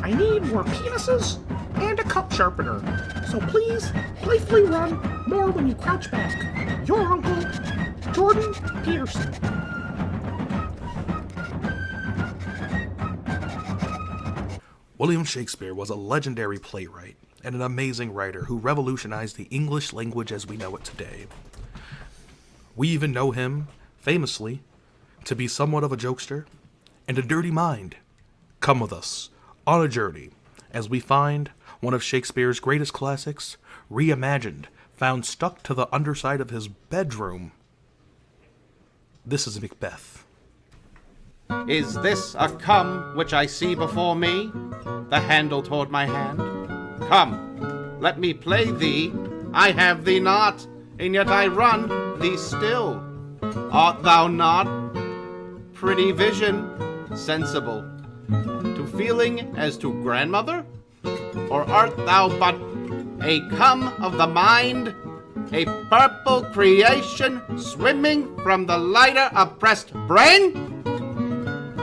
I need more penises and a cup sharpener. So please, playfully run more when you crouch back. Your uncle, Jordan Peterson. William Shakespeare was a legendary playwright and an amazing writer who revolutionized the English language as we know it today. We even know him, famously, to be somewhat of a jokester and a dirty mind. Come with us on a journey as we find one of Shakespeare's greatest classics, reimagined, found stuck to the underside of his bedroom. This is Macbeth. Is this a come which I see before me? The handle toward my hand. Come, let me play thee. I have thee not, and yet I run thee still. Art thou not pretty vision, sensible, to feeling as to grandmother? Or art thou but a come of the mind, a purple creation swimming from the lighter oppressed brain?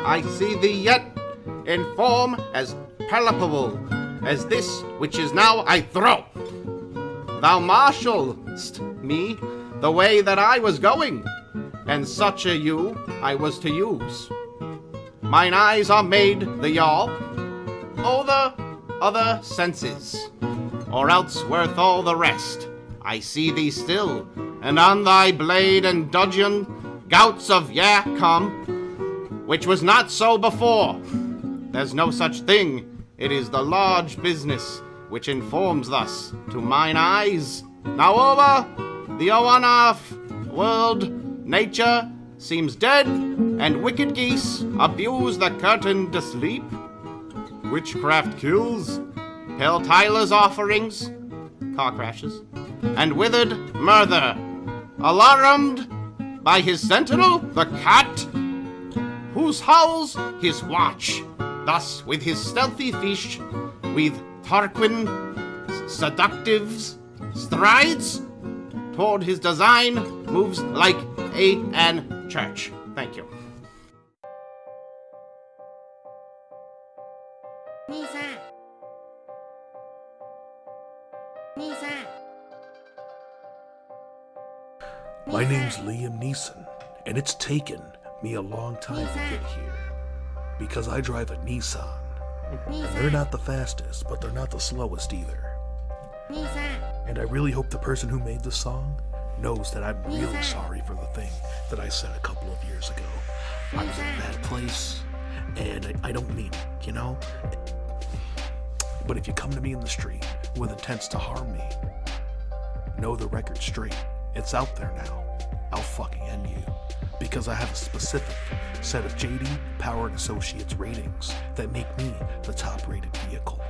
I see thee yet in form as palpable as this which is now I throw. Thou marshalst me the way that I was going, and such a you I was to use. Mine eyes are made the yawl, o' the other senses, or else worth all the rest. I see thee still, and on thy blade and dudgeon gouts of come, which was not so before. There's no such thing. It is the large business which informs thus to mine eyes. Now over the off world, nature seems dead, and wicked geese abuse the curtain to sleep. Witchcraft kills, pale Tyler's offerings, car crashes, and withered murder. Alarmed by his sentinel, the cat, whose howls his watch, thus with his stealthy fish, with Tarquin seductives strides toward his design, moves like an church. Thank you. My name's Liam Neeson, and it's taken me a long time to get here. Because I drive a Nissan. And they're not the fastest, but they're not the slowest either. And I really hope the person who made the song knows that I'm really sorry for the thing that I said a couple of years ago. I was in a bad place, and I don't mean it, you know? But if you come to me in the street with intents to harm me, know the record's straight. It's out there now. I'll fucking end you. Because I have a specific set of JD Power & Associates ratings that make me the top-rated vehicle.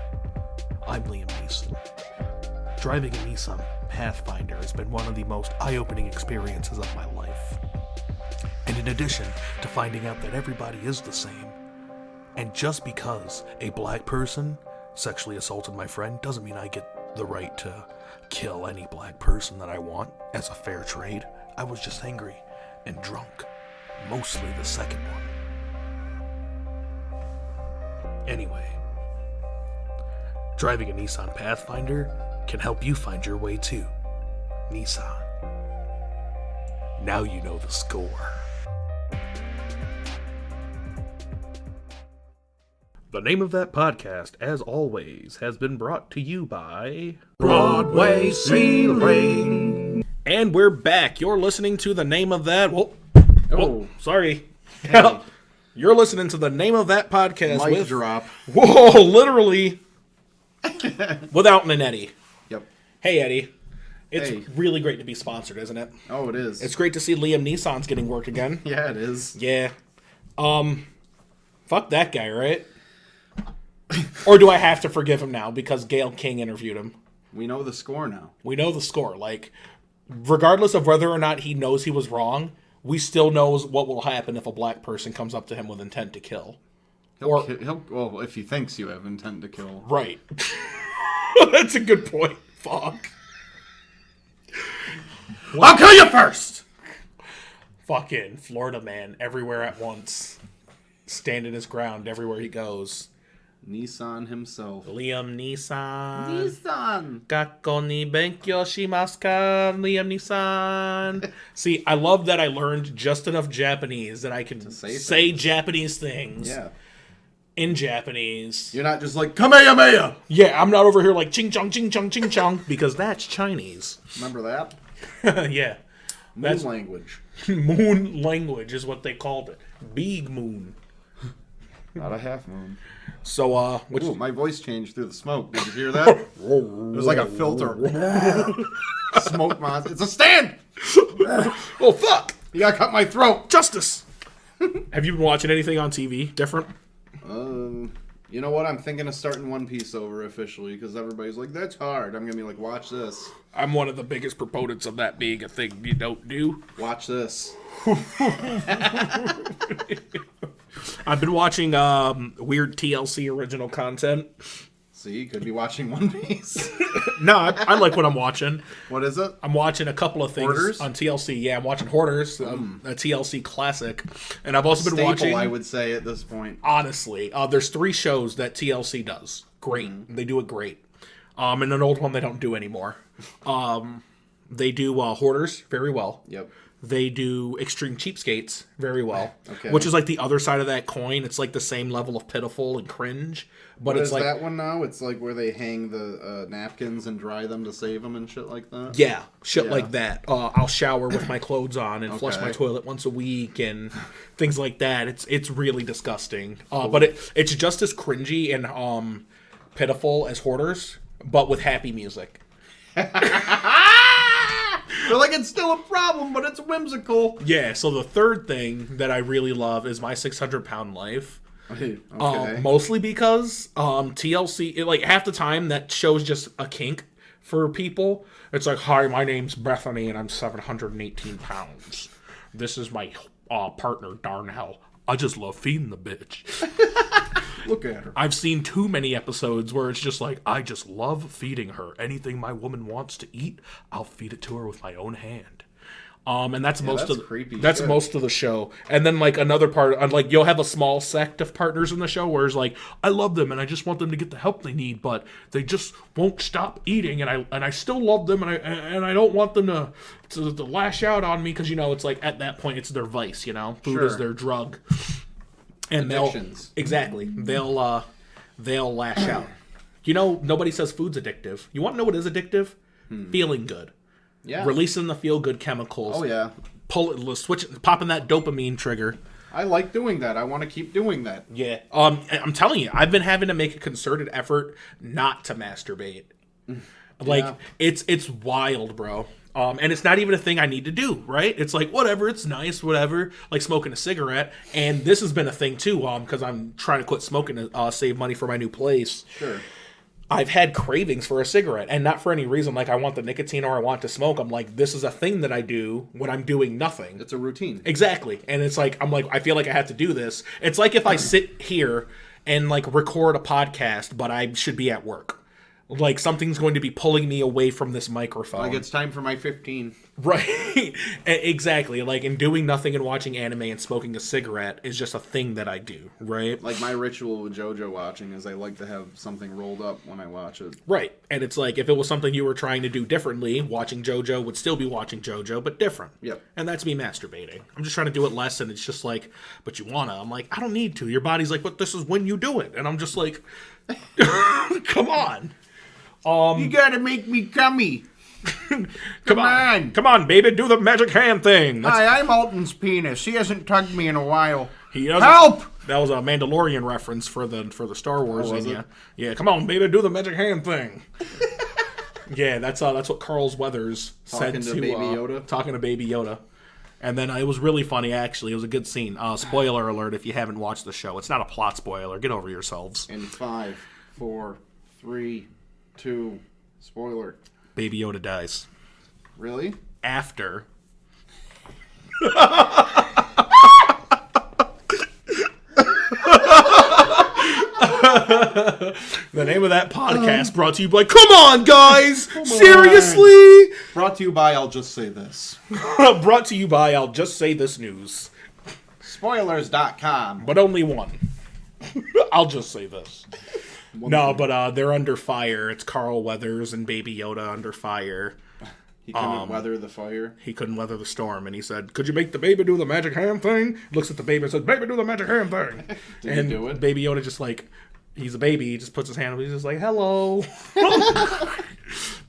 I'm Liam Neeson. Driving a Nissan Pathfinder has been one of the most eye-opening experiences of my life. And in addition to finding out that everybody is the same, and just because a black person sexually assaulted my friend doesn't mean I get the right to kill any black person that I want as a fair trade. I was just angry and drunk. Mostly the second one. Anyway, driving a Nissan Pathfinder can help you find your way too. Nissan. Now you know the score. The name of that podcast, as always, has been brought to you by Broadway Ceiling. And we're back. You're listening to the name of that. Whoa, sorry. You're listening to the name of that podcast Mic with drop. Whoa, literally. Without an Eddie. Yep. Hey, Eddie. It's Hey. really great to be sponsored, isn't it? Oh, it is. It's great to see Liam Neeson's getting work again. Yeah, it is. Yeah. Fuck that guy, right? Or do I have to forgive him now because Gail King interviewed him? We know the score now. We know the score. Like, regardless of whether or not he knows he was wrong, we still knows what will happen if a black person comes up to him with intent to kill. Well, if he thinks you have intent to kill. Right. That's a good point. Fuck. I'll kill you first! Fucking Florida man, everywhere at once. Standing his ground everywhere he goes. Nissan himself. Liam Neeson. Nissan! Kako ni benkyo shimasu ka, Liam Neeson. See, I love that I learned just enough Japanese that I can say Japanese things in Japanese. You're not just like, Kamehameha! Yeah, I'm not over here like ching chong, ching chong, because that's Chinese. Remember that? Yeah. Moon language. Moon language is what they called it. Big moon. Not a half moon. So, which... Ooh, my voice changed through the smoke. Did you hear that? It was like a filter. Smoke monster. It's a stand! Oh, fuck! You gotta cut my throat! Justice! Have you been watching anything on TV different? You know what? I'm thinking of starting One Piece over officially because everybody's like, that's hard. I'm gonna be like, watch this. I'm one of the biggest proponents of that being a thing you don't do. Watch this. I've been watching weird TLC original content. See, you could be watching One Piece. No, I like what I'm watching. What is it? I'm watching a couple of things Hoarders? on TLC. Yeah, I'm watching Hoarders, a TLC classic. And I've also been Staple, watching... I would say, at this point. Honestly, there's 3 shows that TLC does. Great. They do it great. And an old one they don't do anymore. They do Hoarders very well. Yep. They do Extreme Cheapskates very well. Okay. Which is like the other side of that coin. It's like the same level of pitiful and cringe. But What it's is like... that one now? It's like where they hang the napkins and dry them to save them and shit like that? Yeah, shit like that. I'll shower with my clothes on and flush Okay. my toilet once a week and things like that. It's really disgusting. But it's just as cringy and pitiful as Hoarders, but with happy music. I feel like it's still a problem, but it's whimsical. Yeah, so the third thing that I really love is My 600-Pound Life. Okay. Mostly because TLC, like half the time that show's just a kink for people. It's like, hi, my name's Bethany and I'm 718 pounds. This is my partner, Darnell. I just love feeding the bitch. Look at her. I've seen too many episodes where it's just like, I just love feeding her. Anything my woman wants to eat, I'll feed it to her with my own hand. And that's most that's of creepy that's shit. most of the show. And then like another part, like you'll have a small sect of partners in the show where it's like, I love them and I just want them to get the help they need, but they just won't stop eating, and I still love them, and I don't want them to lash out on me, because it's like at that point it's their vice, food Sure. is their drug, and Addictions. they'll lash out. Nobody says food's addictive. You want to know what is addictive? Feeling good. Yeah. Releasing the feel-good chemicals. Oh, yeah. Popping that dopamine trigger. I like doing that. I want to keep doing that. Yeah. I'm telling you, I've been having to make a concerted effort not to masturbate. Like, it's wild, bro. And it's not even a thing I need to do, right? It's like, whatever, it's nice, whatever. Like smoking a cigarette. And this has been a thing, too, because I'm trying to quit smoking to save money for my new place. Sure. I've had cravings for a cigarette, and not for any reason like I want the nicotine or I want to smoke. I'm like, this is a thing that I do when I'm doing nothing. It's a routine. Exactly. And it's like, I feel like I have to do this. It's like if I sit here and like record a podcast, but I should be at work. Like something's going to be pulling me away from this microphone. Like it's time for my 15. Right. Exactly. Like, and doing nothing and watching anime and smoking a cigarette is just a thing that I do, right? Like my ritual with JoJo watching is I like to have something rolled up when I watch it. Right. And it's like, if it was something you were trying to do differently, watching JoJo would still be watching JoJo, but different. Yep. And that's me masturbating. I'm just trying to do it less, and it's just like, but you wanna. I'm like, I don't need to. Your body's like, but this is when you do it. And I'm just like, come on. You gotta make me cummy. Come on, baby, do the magic hand thing. Hi, I'm Alton's penis. He hasn't tugged me in a while. He doesn't. Help! That was a Mandalorian reference for the Star Wars. Oh, was yeah, it? yeah. Come on, baby, do the magic hand thing. Yeah, that's what Carl's Weathers said Talking to Baby Yoda? Talking to Baby Yoda. And then it was really funny, actually. It was a good scene. Spoiler alert if you haven't watched the show. It's not a plot spoiler. Get over yourselves. In 5, 4, 3, 2, spoiler. Baby Yoda dies. Really? After. The name of that podcast brought to you by, come on, guys! Seriously? Brought to you by, I'll just say this. Brought to you by, I'll just say this news. Spoilers.com. But only one. I'll just say this. No, but they're under fire. It's Carl Weathers and Baby Yoda under fire. He couldn't weather the fire. He couldn't weather the storm, and he said, "Could you make the baby do the magic hand thing?" Looks at the baby and says, "Baby, do the magic hand thing." Did And he do it? Baby Yoda just like, he's a baby. He just puts his hand up. He's just like, "Hello."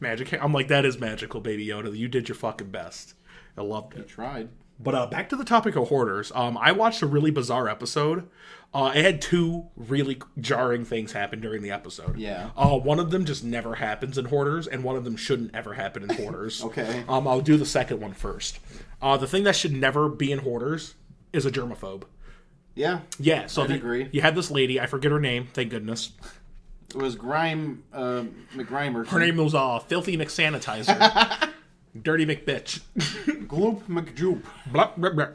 Magic hand. I'm like, that is magical, Baby Yoda. You did your fucking best. I loved He it. tried. But back to the topic of hoarders. I watched a really bizarre episode. It had two really jarring things happen during the episode. Yeah. One of them just never happens in hoarders, and one of them shouldn't ever happen in hoarders. Okay. I'll do the second one first. The thing that should never be in hoarders is a germaphobe. Yeah. Yeah, so I'd agree. You had this lady, I forget her name, thank goodness. It was McGrimer. Her name was Filthy McSanitizer. Dirty McBitch. Gloop McJoop. Blah, blah, blah.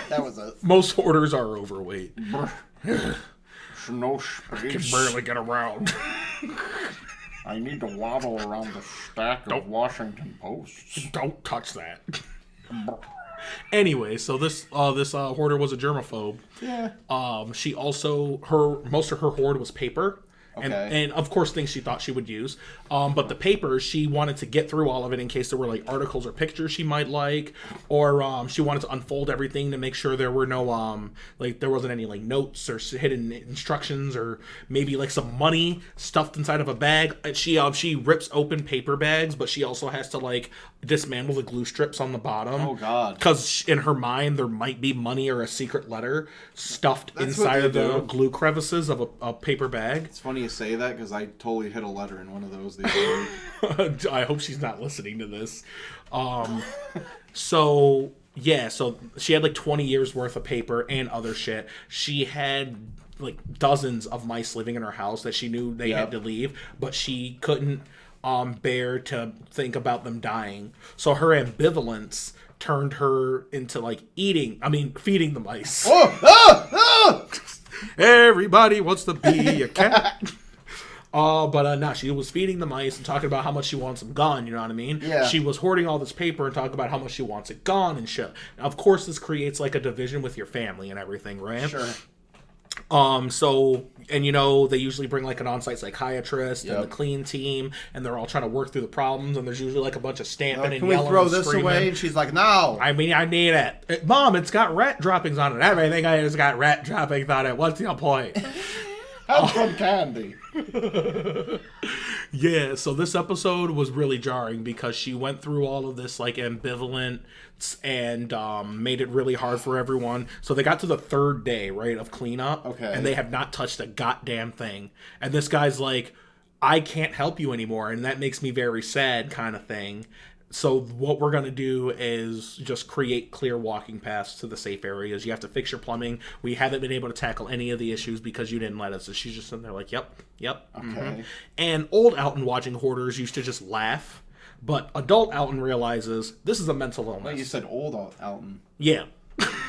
That was it. Most hoarders are overweight. No Can space. barely get around. I need to waddle around the stack of Washington Posts. Don't touch that. Anyway, so this hoarder was a germaphobe. Yeah. She also most of her hoard was paper. And of course things she thought she would use. But the paper, she wanted to get through all of it in case there were like articles or pictures she might like, or she wanted to unfold everything to make sure there were no there wasn't any like notes or hidden instructions or maybe like some money stuffed inside of a bag. She rips open paper bags, but she also has to like dismantle the glue strips on the bottom. Oh, God. Because in her mind there might be money or a secret letter stuffed That's inside what of they the do. glue crevices of a paper bag. It's funny you say that because I totally hit a letter in one of those the other week. I hope she's not listening to this. So she had like 20 years worth of paper and other shit. She had like dozens of mice living in her house that she knew they had to leave, but she couldn't bear to think about them dying. So her ambivalence turned her into like feeding the mice. Everybody wants to be a cat. But no, she was feeding the mice and talking about how much she wants them gone, you know what I mean? Yeah. She was hoarding all this paper and talking about how much she wants it gone and shit. Now, of course, this creates like a division with your family and everything, right? Sure. They usually bring like an on-site psychiatrist and the clean team, and they're all trying to work through the problems, and there's usually like a bunch of stamping and Can we yelling throw and this screaming. away? And she's like, no. I need it. Mom, it's got rat droppings on it. Everything has got rat droppings on it. What's your point? Have some candy. Yeah, so this episode was really jarring because she went through all of this like ambivalence and made it really hard for everyone. So they got to the third day, right, of cleanup. Okay. And they have not touched a goddamn thing. And this guy's like, I can't help you anymore, and that makes me very sad, kind of thing. So what we're going to do is just create clear walking paths to the safe areas. You have to fix your plumbing. We haven't been able to tackle any of the issues because you didn't let us. So she's just sitting there like, yep. Okay. And old Alton watching hoarders used to just laugh. But adult Alton realizes this is a mental illness. Well, you said old Elton. Yeah.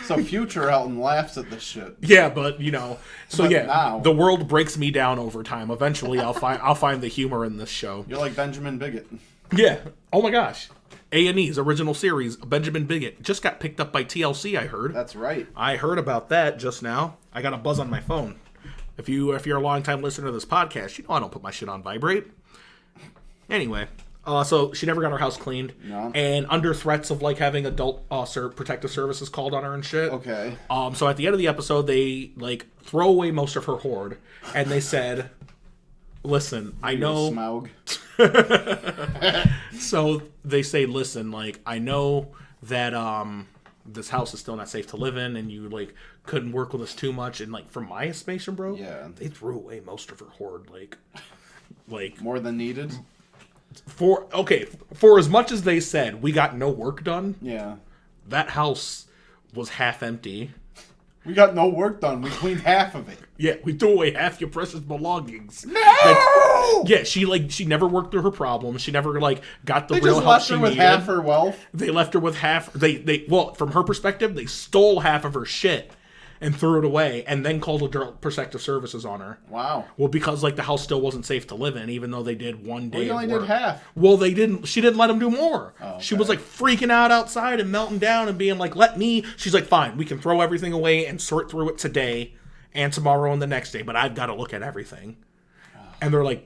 So future Elton laughs at this shit. Yeah, but But now- the world breaks me down over time. Eventually I'll find the humor in this show. You're like Benjamin Bigot. Yeah. Oh my gosh. A&E's original series, Benjamin Bigot, just got picked up by TLC, I heard. That's right. I heard about that just now. I got a buzz on my phone. If you're a long-time listener to this podcast, you know I don't put my shit on vibrate. Anyway, so she never got her house cleaned. No. And under threats of like having adult protective services called on her and shit. Okay. So at the end of the episode, they like throw away most of her hoard, and they said, "Listen, I know." Smaug. So they say, "Listen, like I know that this house is still not safe to live in, and you like couldn't work with us too much. And like from my estimation, bro, Yeah. they threw away most of her hoard, like More than needed. for as much as they said we got no work done. Yeah. That house was half empty. We got no work done. We cleaned half of it. Yeah, we threw away half your precious belongings. No! Yeah, she never worked through her problems. She never got the They real just help left she her with needed. half her wealth. They left her with half. Well, from her perspective, they stole half of her shit and threw it away, and then called protective services on her. Wow. Well, because the house still wasn't safe to live in, even though they did one day. We only of did work. half. Well, they didn't. She didn't let them do more. Oh, She okay. was freaking out outside and melting down and being like, "Let me." She's like, "Fine, we can throw everything away and sort through it today and tomorrow and the next day, but I've got to look at everything." And they're like,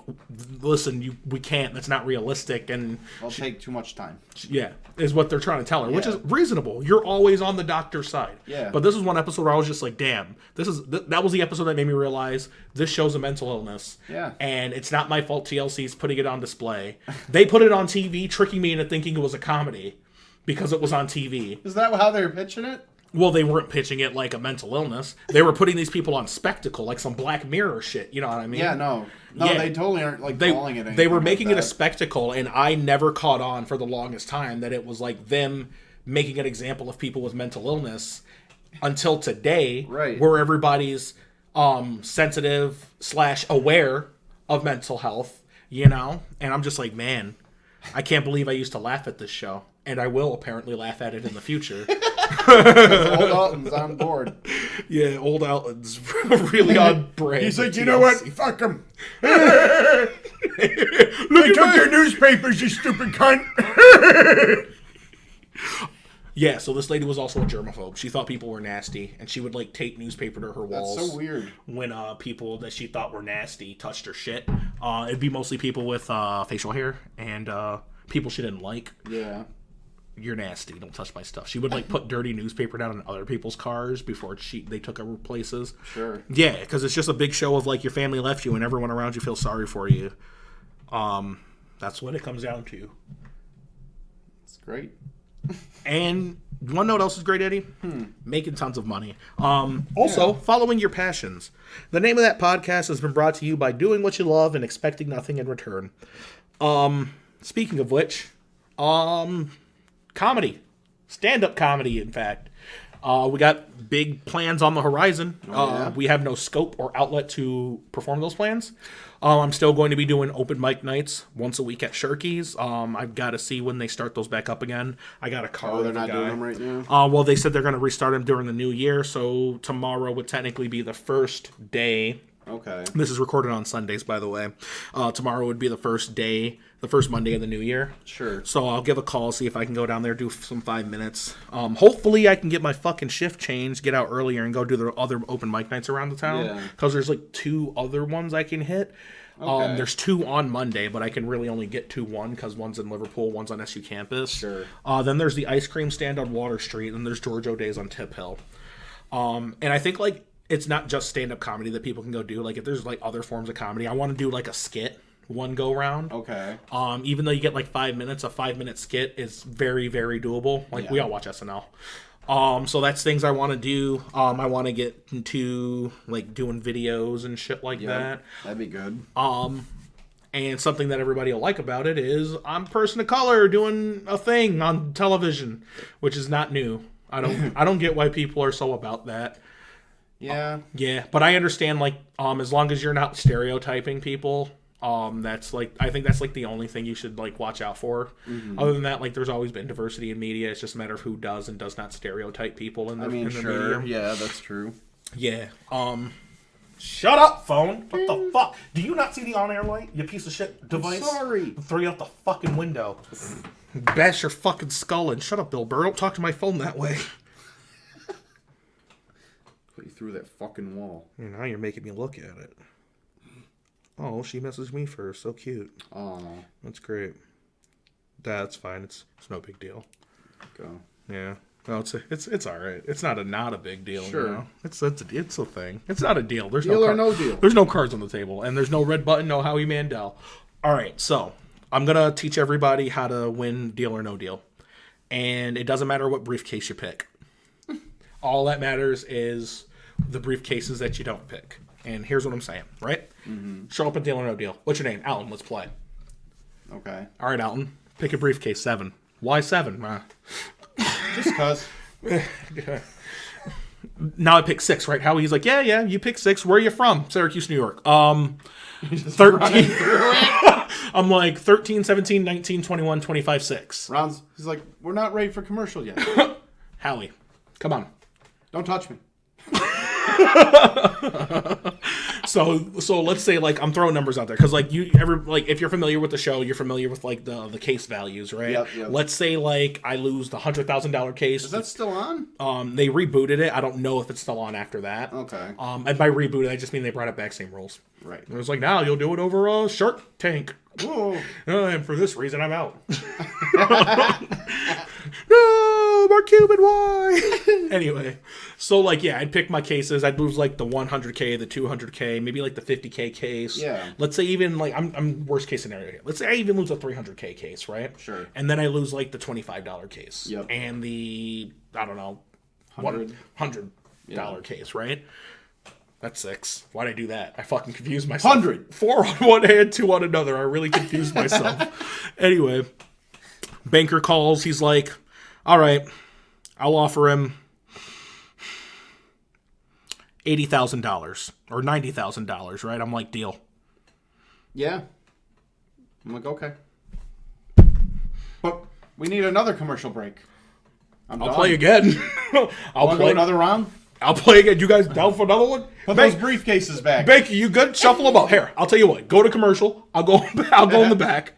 "Listen, we can't. That's not realistic." And It'll take too much time. yeah, is what they're trying to tell her, which Yeah. is reasonable. You're always on the doctor's side. Yeah. But this is one episode where I was just like, damn, that was the episode that made me realize this show's a mental illness. Yeah. And it's not my fault TLC's putting it on display. They put it on TV, tricking me into thinking it was a comedy because it was on TV. Is that how they're pitching it? Well, they weren't pitching it like a mental illness. They were putting these people on spectacle, like some Black Mirror shit. You know what I mean? Yeah, no. No, Yeah. they totally aren't calling it anything. They were like making it a that. spectacle, and I never caught on for the longest time that it was them making an example of people with mental illness until today, Right. where everybody's sensitive / aware of mental health, and I'm just like, man, I can't believe I used to laugh at this show, and I will apparently laugh at it in the future. Old Alton's on board. Yeah, old Outland's really on brand. He's like, with you know what? TLC. Fuck them. They took your newspapers, you stupid cunt. Yeah, so this lady was also a germaphobe. She thought people were nasty, and she would tape newspaper to her walls. That's so weird. When people that she thought were nasty touched her shit. It'd be mostly people with facial hair and people she didn't like. Yeah. You're nasty. Don't touch my stuff. She would put dirty newspaper down in other people's cars before they took over places. Sure. Yeah, because it's just a big show of your family left you and everyone around you feels sorry for you. That's what it comes down to. It's great. And you want to know what else is great, Eddie? Making tons of money. Also, following your passions. The name of that podcast has been brought to you by doing what you love and expecting nothing in return. Speaking of which, comedy. Stand-up comedy, in fact. We got big plans on the horizon. yeah? We have no scope or outlet to perform those plans. I'm still going to be doing open mic nights once a week at Shirky's. I've got to see when they start those back up again. I got a card. Oh, they're of a not guy. doing them right now? Well, they said they're going to restart them during the new year, so tomorrow would technically be the first day. Okay. This is recorded on Sundays, by the way. Tomorrow would be the first Monday of the new year. Sure. So I'll give a call, see if I can go down there, do some 5 minutes. Hopefully I can get my fucking shift changed, get out earlier, and go do the other open mic nights around the town. Yeah. Because there's 2 other ones I can hit. Okay. There's 2 on Monday, but I can really only get to 1 because one's in Liverpool, one's on SU campus. Sure. Then there's the ice cream stand on Water Street, and there's George O'Day's on Tip Hill. And I think it's not just stand-up comedy that people can go do. If there's other forms of comedy, I want to do a skit one go round. Okay. Even though you get 5 minutes, a 5-minute skit is very, very doable. We all watch SNL. So that's things I want to do. I want to get into doing videos and shit like that. That'd be good. And something that everybody will like about it is I'm a person of color doing a thing on television, which is not new. I don't get why people are so about that. Yeah. Yeah, but I understand as long as you're not stereotyping people, that's I think that's the only thing you should watch out for. Mm-hmm. Other than that, there's always been diversity in media. It's just a matter of who does and does not stereotype people in the sure. medium. Yeah, that's true. Yeah. Shut up, phone. What the fuck? Do you not see the on-air light, you piece of shit device? Sorry. Throw you out the fucking window. Bash your fucking skull in. Shut up, Bill Burr. Don't talk to my phone that way. Put you through that fucking wall. Now you're making me look at it. Oh, she messaged me first. So cute. Oh. That's great. That's fine. It's no big deal. Go. Yeah. No, it's all right. It's not a big deal. Sure. You know? It's a thing. It's not a deal. There's Deal no or no deal. There's no cards on the table, and there's no red button, no Howie Mandel. All right, so I'm gonna teach everybody how to win Deal or No Deal, and it doesn't matter what briefcase you pick. All that matters is the briefcases that you don't pick. And here's what I'm saying, right? Mm-hmm. Show up at Deal or No Deal. What's your name? Alton, let's play. Okay. All right, Alton. Pick a briefcase, 7. Why 7? Just cause. Now I pick 6, right? Howie, he's like, yeah, you pick 6. Where are you from? Syracuse, New York. 13. I'm like 13, 17, 19, 21, 25, 6. Ron's, he's like, we're not ready for commercial yet. Howie, come on. Don't touch me. So let's say like I'm throwing numbers out there because like if you're familiar with the show, you're familiar with like the case values, right? Yep. Let's say like I lose the $100,000 case. Is that still on? They rebooted it. I don't know if it's still on after that. Okay. And by rebooted, I just mean they brought it back, same rules. Right. It was like, now you'll do it over Shark Tank. Whoa. And for this reason, I'm out. No, Mark Cuban, why? Anyway, so like, yeah, I'd pick my cases. I'd lose like the 100K, the 200K, maybe like the 50K case. Yeah. Let's say even like I'm worst case scenario here. Let's say I even lose a 300K case, right? Sure. And then I lose like the $25 case. Yep. And the I don't know, $100 case, right? That's 6. Why'd I do that? I fucking confused myself. 100. 4 on one hand, 2 on another. I really confused myself. Anyway, banker calls. He's like, all right, I'll offer him $80,000 or $90,000, right? I'm like, deal. Yeah. I'm like, okay. But we need another commercial break. I'll play again. I'll play another round. I'll play again. You guys down for another one? Put those briefcases back. Banky, you good? Shuffle them up. Here, I'll tell you what. Go to commercial. I'll go in the back.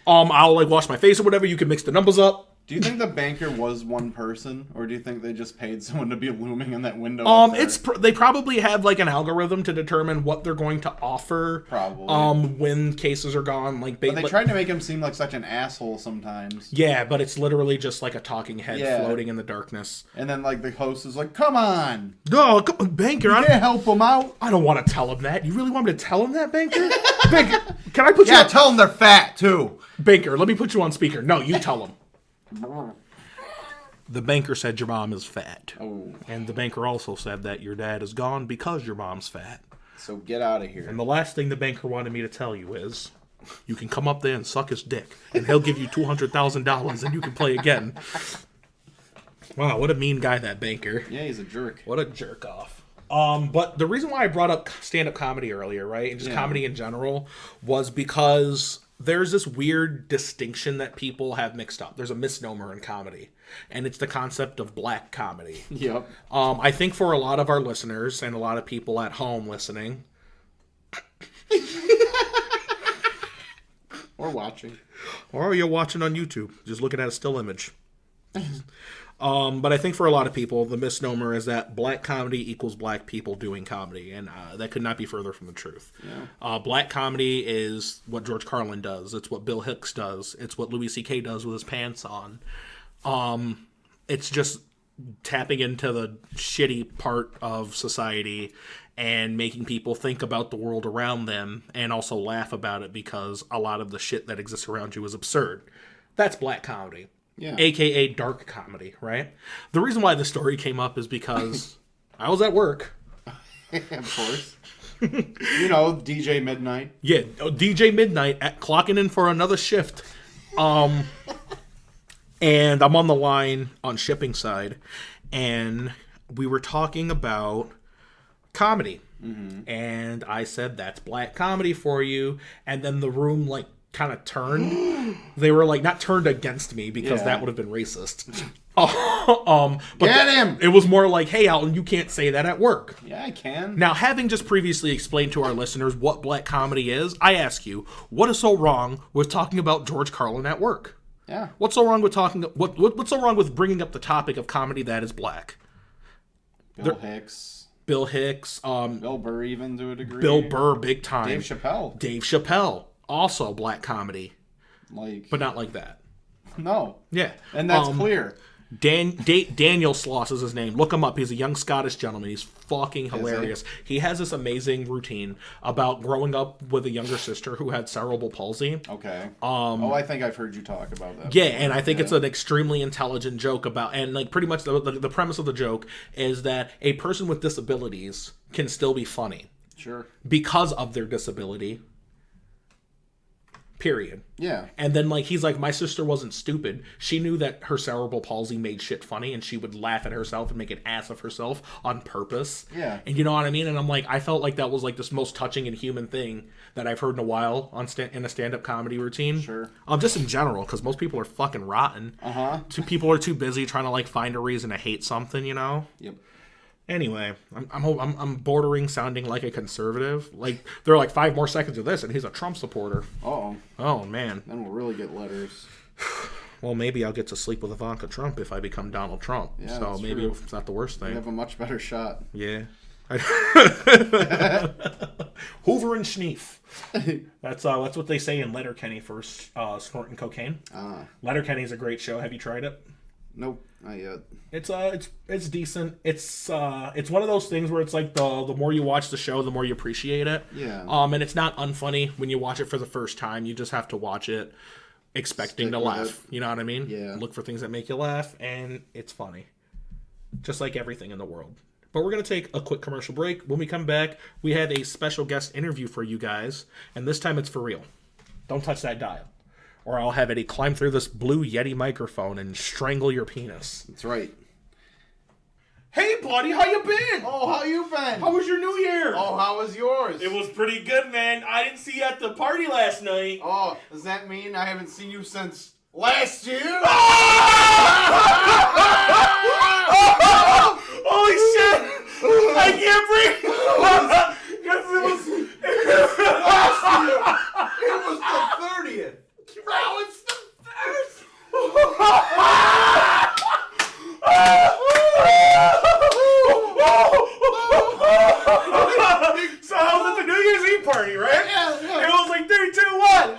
I'll like wash my face or whatever. You can mix the numbers up. Do you think the banker was one person, or do you think they just paid someone to be looming in that window? up there? They probably have like an algorithm to determine what they're going to offer. Probably. When cases are gone, like but they tried to make him seem like such an asshole sometimes. Yeah, but it's literally just like a talking head Yeah. floating in the darkness. And then like the host is like, "Come on, No, come on, banker. you can't help him out." I don't want to tell him that. You really want me to tell him that, banker? Banker, can I put you? Yeah, on... tell them they're fat too. Banker, let me put you on speaker. No, you tell him. The banker said your mom is fat. Oh. And the banker also said that your dad is gone because your mom's fat. So get out of here. And the last thing the banker wanted me to tell you is, you can come up there and suck his dick, and he'll give you $200,000, and you can play again. Wow, what a mean guy, that banker. Yeah, he's a jerk. What a jerk off. But the reason why I brought up stand-up comedy earlier, right, and just comedy in general, was because there's this weird distinction that people have mixed up. There's a misnomer in comedy, and it's the concept of black comedy. Yep. I think for a lot of our listeners and a lot of people at home listening, Or watching. or you're watching on YouTube, just looking at a still image. But I think for a lot of people, the misnomer is that black comedy equals black people doing comedy, and that could not be further from the truth. Yeah. Black comedy is what George Carlin does. It's what Bill Hicks does. It's what Louis C.K. does with his pants on. It's just tapping into the shitty part of society and making people think about the world around them and also laugh about it because a lot of the shit that exists around you is absurd. That's black comedy. Yeah. AKA dark comedy, right? The reason why this story came up is because I was at work. Of course. You know, DJ Midnight. Yeah, DJ Midnight clocking in for another shift. And I'm on the line on shipping side, and we were talking about comedy. Mm-hmm. And I said, that's black comedy for you. And then the room, like, kind of turned. They were like, not turned against me because that would have been racist. But Get him! It was more like, hey, Alton, you can't say that at work. Yeah, I can. Now, having just previously explained to our listeners what black comedy is, I ask you, what is so wrong with talking about George Carlin at work? Yeah. What's so wrong with what's so wrong with bringing up the topic of comedy that is black? Bill Hicks. Bill Hicks, Bill Burr, even to a degree. Bill Burr, big time. Dave Chappelle, also black comedy, like, but not like that. No. Yeah, And that's clear. Daniel Sloss is his name. Look him up. He's a young Scottish gentleman. He's fucking hilarious. He has this amazing routine about growing up with a younger sister who had cerebral palsy. Okay. I think I've heard you talk about that. Yeah, and I think it's an extremely intelligent joke about, and like pretty much the premise of the joke is that a person with disabilities can still be funny. Sure. Because of their disability. Period. Yeah. And then, like, he's like, my sister wasn't stupid. She knew that her cerebral palsy made shit funny, and she would laugh at herself and make an ass of herself on purpose. Yeah. And you know what I mean? And I'm like, I felt like that was, like, this most touching and human thing that I've heard in a while in a stand-up comedy routine. Sure. Just in general, because most people are fucking rotten. People are too busy trying to, like, find a reason to hate something, you know? Yep. Anyway, I'm bordering sounding like a conservative. Like, there are like 5 more seconds of this, and he's a Trump supporter. Uh-oh. Oh, man. Then we'll really get letters. Well, maybe I'll get to sleep with Ivanka Trump if I become Donald Trump. Yeah, so that's maybe true. it's not the worst You thing. have a much better shot. Yeah. Hoover and Schneef. That's what they say in Letterkenny for snorting cocaine. Letterkenny's a great show. Have you tried it? Nope, not yet. It's decent. It's one of those things where it's like the more you watch the show, the more you appreciate it. Yeah. And it's not unfunny when you watch it for the first time. You just have to watch it expecting to with laugh. it. You know what I mean? Yeah. Look for things that make you laugh, and it's funny. Just like everything in the world. But we're going to take a quick commercial break. When we come back, we have a special guest interview for you guys, and this time it's for real. Don't touch that dial, or I'll have Eddie climb through this blue Yeti microphone and strangle your penis. That's right. Hey, buddy, how you been? Oh, how you been? How was your New Year? Oh, how was yours? It was pretty good, man. I didn't see you at the party last night. Oh, does that mean I haven't seen you since last year? Holy shit! I can't breathe! Yes, It was the 30th. Now it's the first! So I was at the New Year's Eve party, right? Yeah. It was like 3, 2, 1.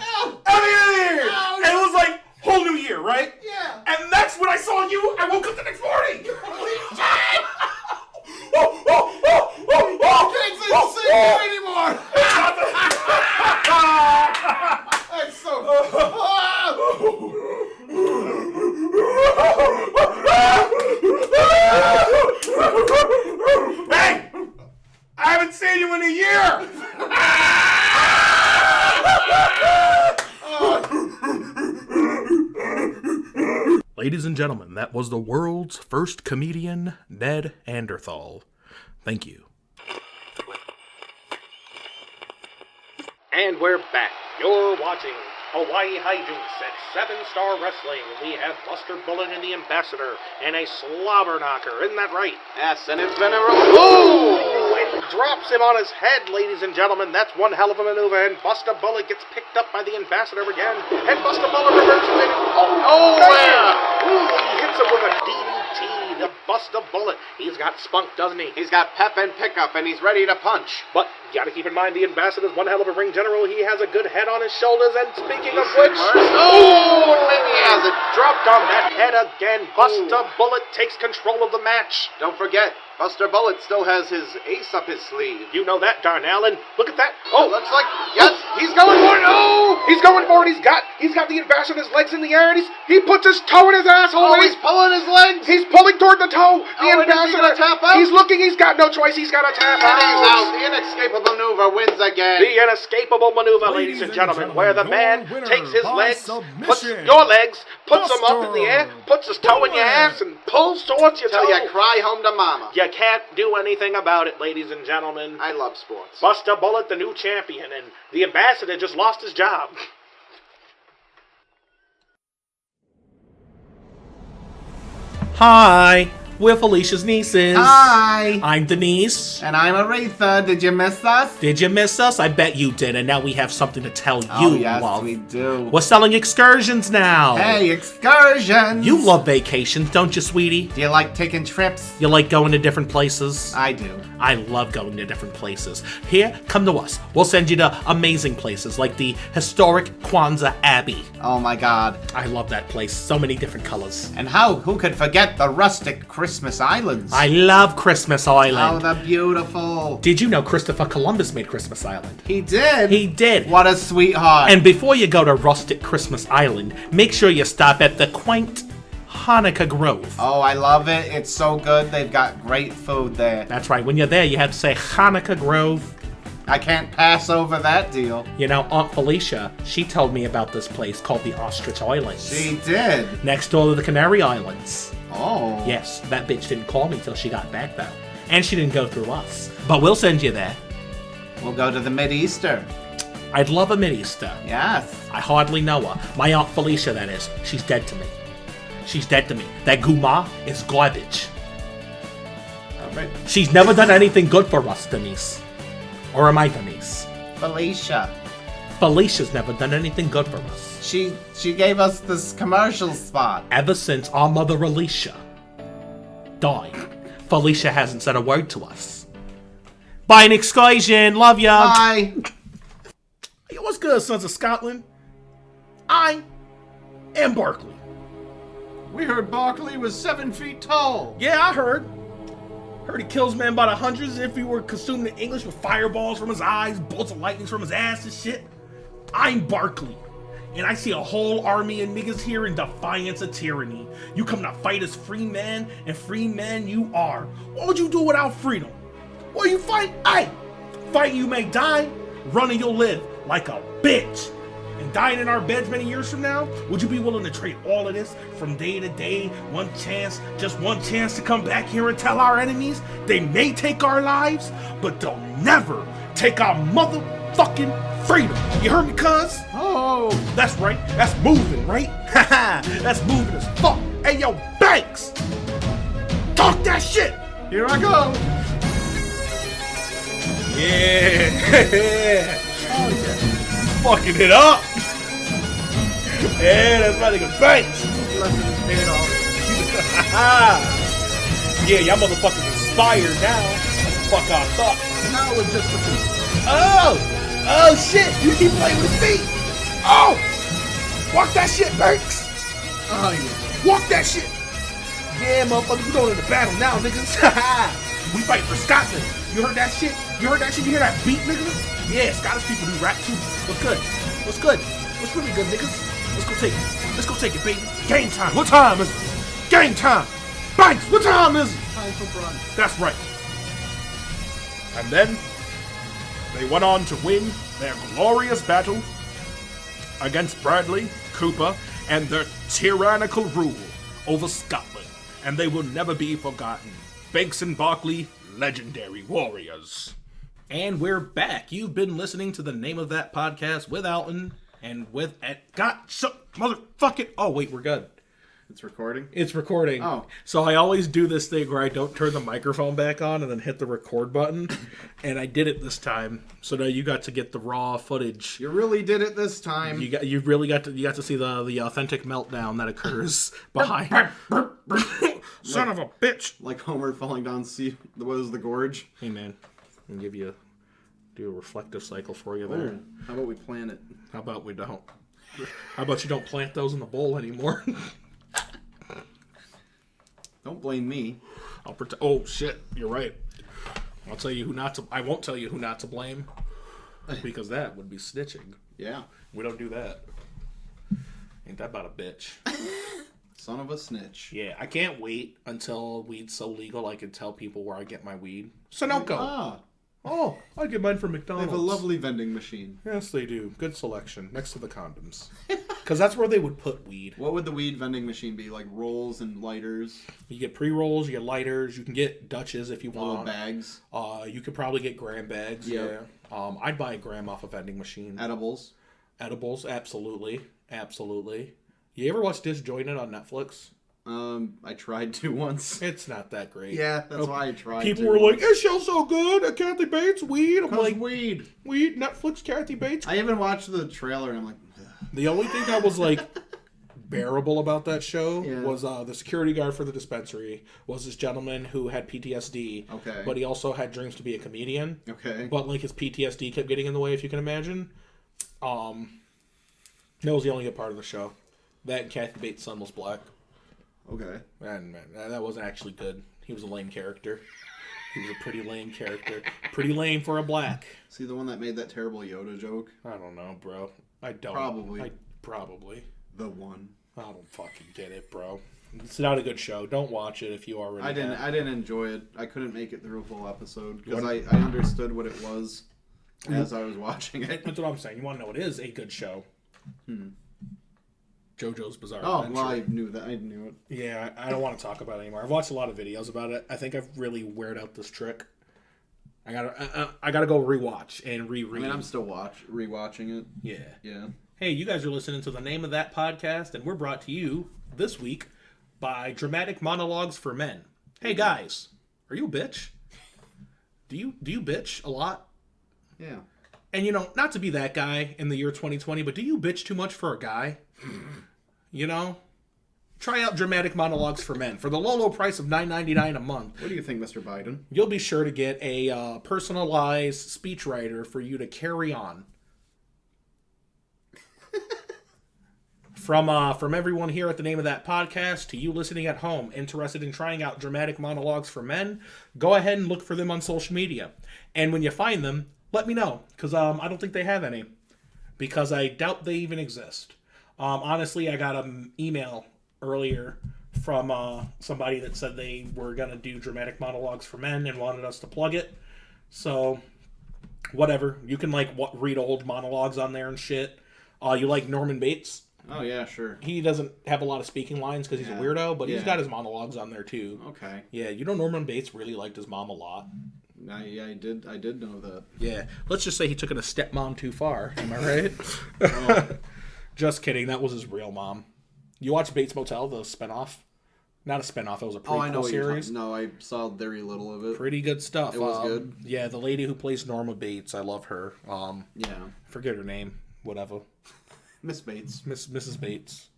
Happy New Year! And it was like whole new year, right? Yeah. And that's when I saw you. I woke up the next morning. Holy shit! I can't say the same thing anymore. That's so. Hey! I haven't seen you in a year! Ladies and gentlemen, that was the world's first comedian, Ned Anderthal. Thank you. And we're back. You're watching Hawaii Hijinks at 7-Star Wrestling. We have Buster Bullet and the Ambassador and a slobber knocker. Isn't that right? Yes, and it's been a Ooh! And drops him on his head, ladies and gentlemen. That's one hell of a maneuver. And Buster Bullet gets picked up by the Ambassador again. And Buster Bullet reverses it. Oh, yeah! Ooh, he hits him with a DDT. The Buster Bullet. He's got spunk, doesn't he? He's got pep and pickup, and he's ready to punch. But you gotta keep in mind the Ambassador's one hell of a ring general. He has a good head on his shoulders. And speaking of which, Oh, maybe he has it. dropped on that head again. Buster Bullet takes control of the match. Don't forget, Buster Bullet still has his ace up his sleeve. You know that, Darnell, and look at that. Oh, looks like, yes, he's going for it. Oh! He's going for it. He's got the Ambassador's legs in the air, and he puts his toe in his asshole. Oh, and he's pulling his legs. he's pulling toward the toe. The Oh, and is he gonna tap out? He's looking. He's got no choice. He's got to tap And he's out. out. The inescapable maneuver wins again. The inescapable maneuver, ladies and gentlemen, where the man takes his legs, puts your legs, puts them up in the air, puts his toe in your ass, and pulls towards your toe. Till you cry home to mama. You can't do anything about it, ladies and gentlemen. I love sports. Buster Bullet, the new champion, and the Ambassador just lost his job. Hi, We're Felicia's nieces. Hi! I'm Denise. And I'm Aretha. Did you miss us? Did you miss us? I bet you did, and now we have something to tell you. Oh, yes, love. we do. We're selling excursions now. Hey, excursions! You love vacations, don't you, sweetie? Do you like taking trips? You like going to different places? I do. I love going to different places. Here, come to us. We'll send you to amazing places like the historic Kwanzaa Abbey. Oh my god. I love that place. So many different colors. And who could forget the rustic Christmas Islands? I love Christmas Oh, Island. they're beautiful. Did you know Christopher Columbus made Christmas Island? He did? He did. What a sweetheart. And before you go to rustic Christmas Island, make sure you stop at the quaint Hanukkah Grove. Oh, I love it. It's so good. They've got great food there. That's right. When you're there, you have to say Hanukkah Grove. I can't pass over that deal. You know, Aunt Felicia, she told me about this place called the Ostrich Islands. She did. Next door to the Canary Islands. Oh. Yes, that bitch didn't call me till she got back, though. And she didn't go through us. But we'll send you there. We'll go to the Mid-Easter. I'd love a Mid-Easter. Yes. I hardly know her. My Aunt Felicia, that is. She's dead to me. She's dead to me. That Guma is garbage. All right. She's never done anything good for us, Denise. Or am I Denise? Felicia. Felicia's never done anything good for us. She gave us this commercial spot. Ever since our mother Alicia died, Felicia hasn't said a word to us. Bye, an excursion. Love ya. Bye. Yo, what's good, sons of Scotland? I am Barkley. We heard Barkley was 7 feet tall. Yeah, I heard. Heard he kills men by the hundreds if he were consumed in English with fireballs from his eyes, bolts of lightning from his ass and shit. I'm Barkley, and I see a whole army of niggas here in defiance of tyranny. You come to fight as free men, and free men you are. What would you do without freedom? Well, you fight, aye. Fighting you may die, running you'll live like a bitch. And dying in our beds many years from now, would you be willing to trade all of this from day to day, just one chance to come back here and tell our enemies they may take our lives, but they'll never take our motherfucking freedom? You heard me, cuz? Oh, That's right, that's moving, right? Haha, that's moving as fuck. Hey, yo, Banks! Talk that shit! here I go. Yeah! Fucking it up! Yeah, that's my nigga Banks! Yeah, y'all motherfuckers inspired now. That's the fuck I thought. Now we're just the feet. Oh shit! You keep playing with his feet! Oh! Walk that shit, Banks! Oh, yeah. Walk that shit! Yeah, motherfucker, we going into battle now, niggas. We fight for Scotland. You heard that shit? You heard that shit? You hear that beat, nigga? Yeah, Scottish people do rap too. What's good? What's good? What's really good, niggas? Let's go take it. Let's go take it, baby. Game time. What time is it? Game time. Banks, what time is it? Time for brunch. That's right. And then they went on to win their glorious battle against Bradley, Cooper, and their tyrannical rule over Scotland. And they will never be forgotten. Banks and Barkley, legendary warriors. And we're back. You've been listening to the name of that podcast with Alton and with motherfucking. Oh wait, we're good. It's recording. It's recording. Oh. So I always do this thing where I don't turn the microphone back on and then hit the record button. And I did it this time. So now you got to get the raw footage. You really did it this time. You got to see the authentic meltdown that occurs behind. Son of a bitch. Like Homer falling down what was the gorge? Hey man, I'll do a reflective cycle for you there. Oh, how about we plan it? How about we don't? How about you don't plant those in the bowl anymore? Don't blame me. I'll pretend. Oh shit, you're right. I'll tell you who not to. I won't tell you who not to blame, because that would be snitching. Yeah. We don't do that. Ain't that about a bitch? Son of a snitch. Yeah, I can't wait until weed's so legal I can tell people where I get my weed. Sunoco. Ah, Oh, I get mine from they McDonald's. have a lovely vending machine. Yes, they do. Good selection next to the condoms. Because that's where they would put weed. What would the weed vending machine be? Like rolls and lighters? You get pre-rolls, you get lighters, you can get Dutches if you Little want. bags? You could probably get gram bags. Yep. Yeah. I'd buy a gram off a vending machine. Edibles? Edibles, absolutely, absolutely. You ever watch Disjointed on Netflix? I tried to once. It's not that great. Yeah, that's why I tried. People were like, "This show's so good." Kathy Bates, weed. I'm like, weed. weed. Netflix, Kathy Bates. I even watched the trailer and I'm like, ugh. The only thing that was like bearable about that show Yeah. was the security guard for the dispensary was this gentleman who had PTSD. Okay. But he also had dreams to be a comedian. Okay. But like his PTSD kept getting in the way, if you can imagine. That was the only good part of the show. That and Kathy Bates' son was black. Okay. And man, that wasn't actually good. He was a lame character. He was a pretty lame character. Pretty lame for a black. See the one that made that terrible Yoda joke? I don't know, bro. I don't. Probably. Probably. The one. I don't fucking get it, bro. It's not a good show. Don't watch it if you already. I didn't enjoy it. I couldn't make it through a full episode because I understood what it was as I was watching it. That's what I'm saying. You want to know it is a good show. JoJo's Bizarre Oh, Adventure. well, I knew that. I knew it. Yeah, I don't want to talk about it anymore. I've watched a lot of videos about it. I think I've really weared out this trick. I gotta go rewatch and reread. I mean, I'm still rewatching it. Yeah. Yeah. Hey, you guys are listening to the Name of That podcast, and we're brought to you this week by Dramatic Monologues for Men. Hey guys, are you a bitch? Do you bitch a lot? Yeah. And not to be that guy in the year 2020, but do you bitch too much for a guy? Try out Dramatic Monologues for Men. For the low price of $9.99 a month, What do you think, Mr. Biden? you'll be sure to get a personalized speechwriter for you to carry on. From everyone here at the Name of That podcast to you listening at home interested in trying out Dramatic Monologues for Men, go ahead and look for them on social media. And when you find them, let me know, because I don't think they have any. Because I doubt they even exist. Honestly, I got an email earlier from somebody that said they were going to do Dramatic Monologues for Men and wanted us to plug it. So, whatever. You can, read old monologues on there and shit. You like Norman Bates? Oh, yeah, sure. He doesn't have a lot of speaking lines because he's a weirdo, but he's got his monologues on there, too. Okay. Yeah, Norman Bates really liked his mom a lot. I did know that. Yeah. Let's just say he took it a stepmom too far. Am I right? Oh. Just kidding. That was his real mom. You watched Bates Motel, the spinoff? Not a spinoff. It was a prequel I know what series. No, I saw very little of it. Pretty good stuff. It was good? Yeah, the lady who plays Norma Bates. I love her. Yeah. Forget her name. Whatever. Miss Bates. Mrs. Bates.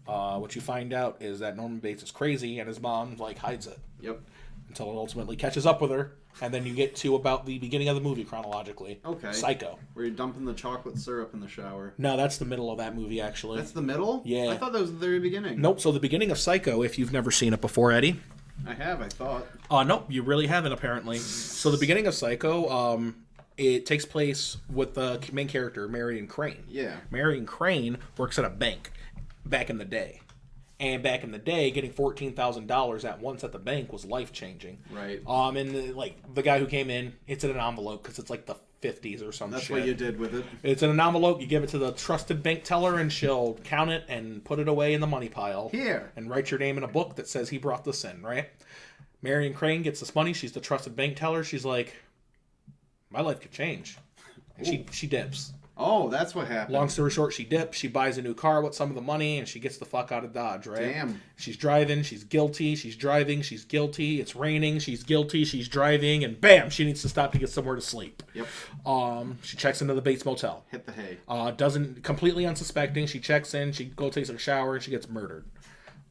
What you find out is that Norman Bates is crazy and his mom, hides it. Yep. Until it ultimately catches up with her. And then you get to about the beginning of the movie chronologically. Okay. Psycho. Where you're dumping the chocolate syrup in the shower. No, that's the middle of that movie, actually. That's the middle? Yeah. I thought that was the very beginning. Nope. So the beginning of Psycho, if you've never seen it before, Eddie. I have, I thought. Nope, you really haven't, apparently. So the beginning of Psycho, it takes place with the main character, Marion Crane. Yeah. Marion Crane works at a bank back in the day. And back in the day, getting $14,000 at once at the bank was life-changing. Right. And the guy who came in, it's in an envelope because it's like the 50s or some That's shit. what you did with it. It's in an envelope. You give it to the trusted bank teller, and she'll count it and put it away in the money pile. Here. And write your name in a book that says he brought this in, right? Marion Crane gets this money. She's the trusted bank teller. She's like, my life could change. And she dips. Oh, that's what happened. Long story short, she dips. She buys a new car with some of the money, and she gets the fuck out of Dodge, right? Damn. She's driving. She's guilty. She's driving. She's guilty. It's raining. She's guilty. She's driving, and bam, she needs to stop to get somewhere to sleep. Yep. She checks into the Bates Motel. Hit the hay. Doesn't completely unsuspecting. She checks in. She takes a shower, and she gets murdered.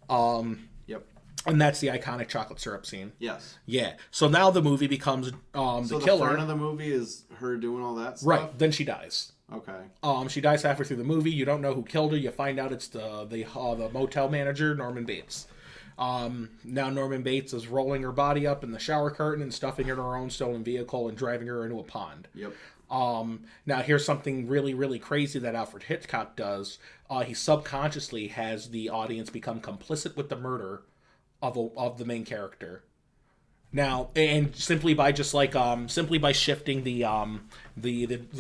Yep. And that's the iconic chocolate syrup scene. Yes. Yeah. So now the movie becomes So the the killer. front of the movie is her doing all that stuff? Right. Then she dies. Okay. She dies halfway through the movie. You don't know who killed her. You find out it's the motel manager, Norman Bates. Now Norman Bates is rolling her body up in the shower curtain and stuffing her in her own stolen vehicle and driving her into a pond. Yep. Now here's something really, really crazy that Alfred Hitchcock does. He subconsciously has the audience become complicit with the murder of the main character. Now, and simply by just simply by shifting the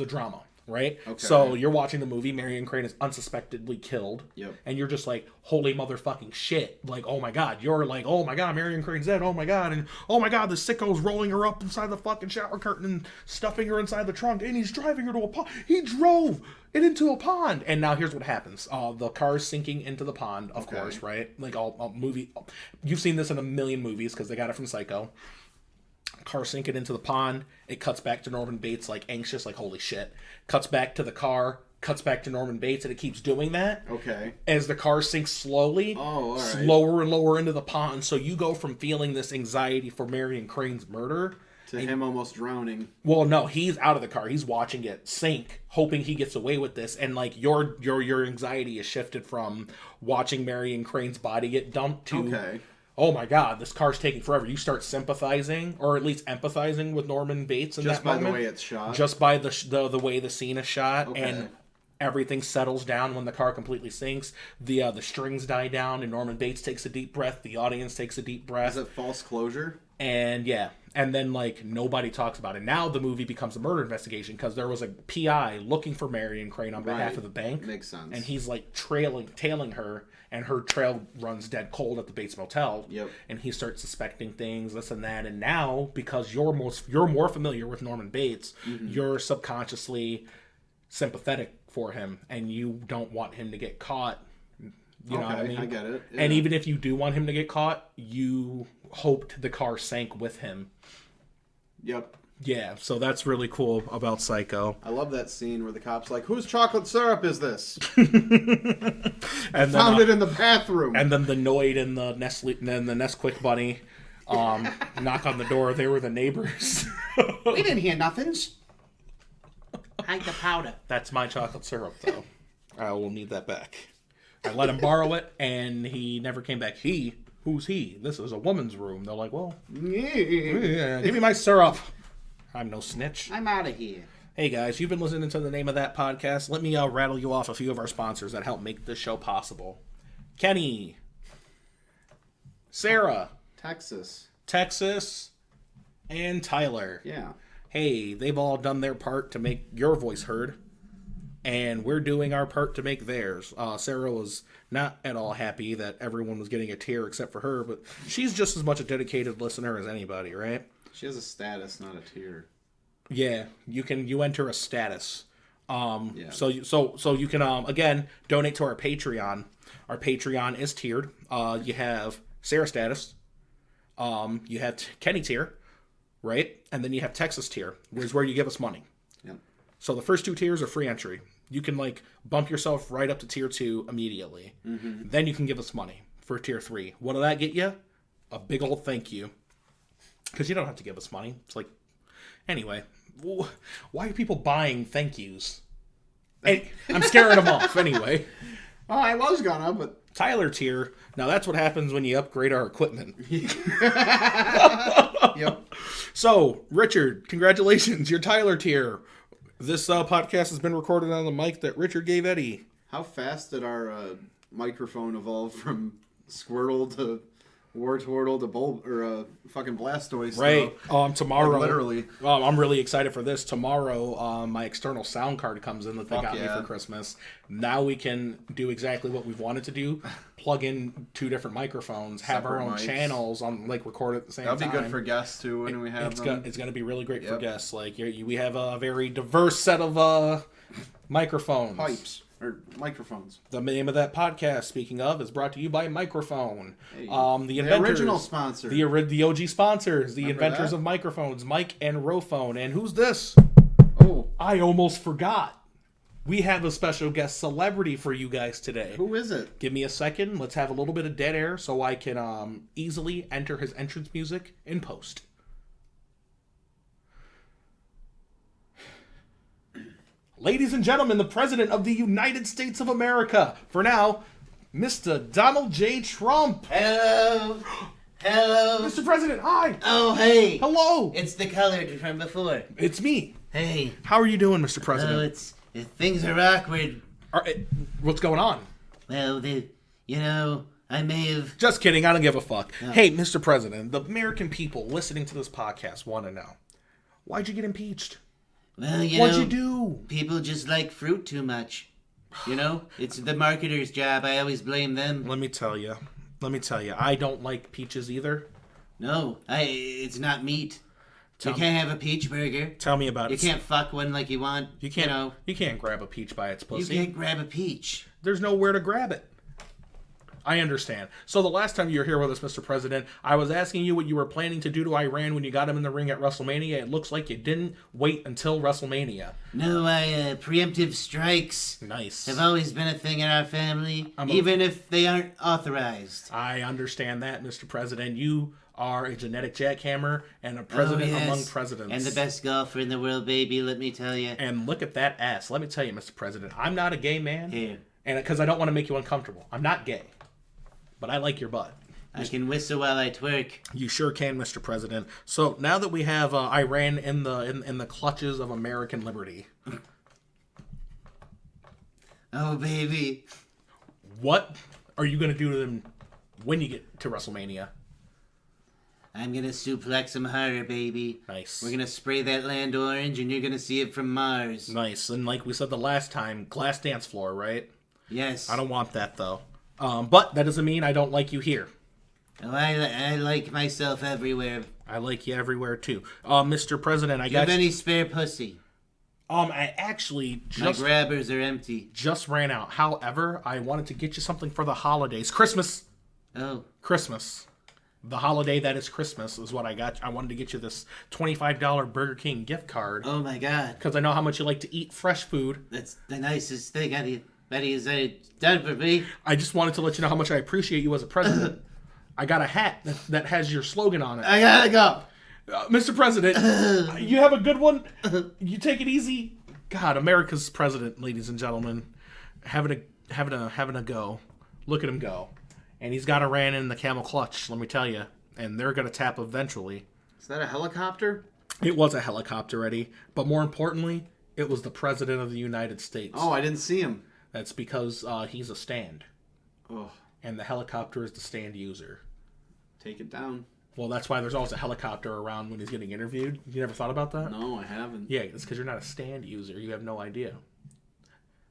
drama. right? Okay. So you're watching the movie, Marion Crane is unsuspectedly killed. Yep. And you're just like, holy motherfucking shit. Like, oh my god. You're like, oh my god, Marion Crane's dead. Oh my god. And oh my god, the sicko's rolling her up inside the fucking shower curtain and stuffing her inside the trunk. And he's driving her to a pond. He drove it into a pond. And now here's what happens. The car's sinking into the pond, of course, right? Like all movie. You've seen this in a million movies because they got it from Psycho. Car sinking into the pond. It cuts back to Norman Bates, like anxious, like holy shit. Cuts back to the car. Cuts back to Norman Bates, and it keeps doing that. Okay. As the car sinks slowly, all right. slower and lower into the pond. So you go from feeling this anxiety for Marion Crane's murder to him almost drowning. Well, no, he's out of the car. He's watching it sink, hoping he gets away with this, and like your anxiety is shifted from watching Marion Crane's body get dumped to. Oh my god, this car's taking forever. You start sympathizing, or at least empathizing with Norman Bates in that moment. Just by the way it's shot? Just by the way the scene is shot, and everything settles down when the car completely sinks. The strings die down, and Norman Bates takes a deep breath. The audience takes a deep breath. Is it false closure? And yeah, and then like nobody talks about it. Now the movie becomes a murder investigation because there was a PI looking for Marion Crane on behalf of the bank. Makes sense. And he's like tailing her, and her trail runs dead cold at the Bates Motel. Yep. And he starts suspecting things, this and that. And now, because you're more familiar with Norman Bates, you're subconsciously sympathetic for him, and you don't want him to get caught. You know what I mean? I get it. Yeah. And even if you do want him to get caught, you hoped the car sank with him. Yep. Yeah, so that's really cool about Psycho. I love that scene where the cop's like, whose chocolate syrup is this? And found it in the bathroom. And then the Noid and the Nesquik bunny knock on the door. They were the neighbors. We didn't hear nothings. Hide the powder. That's my chocolate syrup, though. I will need that back. I let him borrow it, and he never came back. He? Who's he? This is a woman's room. They're like, well, yeah, give me my syrup. I'm no snitch. I'm out of here. Hey guys, you've been listening to the Name of That podcast. Let me rattle you off a few of our sponsors that help make this show possible. Kenny, Sarah, Texas, and Tyler. Yeah. Hey, they've all done their part to make your voice heard, and we're doing our part to make theirs. Sarah was not at all happy that everyone was getting a tier except for her, but she's just as much a dedicated listener as anybody, right? She has a status, not a tier. Yeah, you enter a status. Yeah. So you can again donate to our Patreon. Our Patreon is tiered. You have Sarah status. You have Kenny tier, right? And then you have Texas tier, which is where you give us money. Yep. So the first two tiers are free entry. You can like bump yourself right up to tier 2 immediately. Mm-hmm. Then you can give us money for tier 3. What will that get you? A big old thank you. Because you don't have to give us money. It's like, anyway, why are people buying thank yous? Hey, I'm scaring them off anyway. Oh, I was gonna, but Tyler tier. Now that's what happens when you upgrade our equipment. Yep. So, Richard, congratulations, you're Tyler tier. This podcast has been recorded on the mic that Richard gave Eddie. How fast did our microphone evolve from Squirtle to Wartortle to Bulb or fucking Blastoise? Right. Tomorrow. Like, literally. I'm really excited for this. Tomorrow, my external sound card comes in that they got me yeah. for Christmas. Now we can do exactly what we've wanted to do. Plug in 2 different microphones, have our own mics. Channels on, like, record at the same time. That'll be good for guests too when we have them. It's going to be really great for guests. Like we have a very diverse set of microphones. Pipes. Or microphones. The name of that podcast, speaking of, is brought to you by Microphone. Hey, the inventors, original sponsor. The OG sponsors, the Remember inventors that? of microphones, Mike and Rophone. And who's this? Oh. I almost forgot. We have a special guest celebrity for you guys today. Who is it? Give me a second. Let's have a little bit of dead air so I can easily enter his entrance music in post. Ladies and gentlemen, the President of the United States of America. For now, Mr. Donald J. Trump. Hello. Hello. Mr. President, hi. Oh, hey. Hello. It's the colored from before. It's me. Hey. How are you doing, Mr. President? Things are awkward. What's going on? Well, I may have... Just kidding. I don't give a fuck. Oh. Hey, Mr. President, the American people listening to this podcast want to know, why'd you get impeached? Well, What'd you do? people just like fruit too much. You know, it's the marketer's job. I always blame them. Let me tell you. I don't like peaches either. No, it's not meat. Tell You me- can't have a peach burger. Tell me about You it. can't fuck one like you want. You can't. You can't grab a peach by its You pussy. can't grab a peach. There's nowhere to grab it. I understand. So the last time you were here with us, Mr. President, I was asking you what you were planning to do to Iran when you got him in the ring at WrestleMania. It looks like you didn't wait until WrestleMania. No, preemptive strikes Nice. have always been a thing in our family, I'm a- even if they aren't authorized. I understand that, Mr. President. You are a genetic jackhammer and a president Oh, yes. among presidents. And the best golfer in the world, baby, let me tell you. And look at that ass. Let me tell you, Mr. President, I'm not a gay man. Here, And because I don't want to make you uncomfortable. I'm not gay. But I like your butt. I can whistle while I twerk. You sure can, Mr. President. So now that we have Iran in the clutches of American liberty, Oh, baby. what are you gonna do to them when you get to WrestleMania? I'm gonna suplex them harder, baby. Nice. We're gonna spray that land orange, and you're gonna see it from Mars. Nice. And like we said the last time, glass dance floor, right? Yes. I don't want that though. But that doesn't mean I don't like you here. Oh, I like myself everywhere. I like you everywhere too. Mr. President, I Do you have got any spare pussy? I actually My just grabbers are empty. ran out. However, I wanted to get you something for the holidays. Christmas. The holiday that is Christmas is what I got. I wanted to get you this $25 Burger King gift card Oh my God. because I know how much you like to eat fresh food. That's the nicest thing anybody has done for me. I just wanted to let you know how much I appreciate you as a president. I got a hat that has your slogan on it. I gotta go. Mr. President, you have a good one. You take it easy. God, America's president, ladies and gentlemen, having a go. Look at him go, and he's got Iran in the camel clutch. Let me tell you, and they're gonna tap eventually. Is that a helicopter? It was a helicopter, Eddie, but more importantly, it was the president of the United States. Oh, I didn't see him. That's because he's a stand, Oh, and the helicopter is the stand user. take it down. Well, that's why there's always a helicopter around when he's getting interviewed. You never thought about that? No, I haven't. Yeah, it's because you're not a stand user. You have no idea.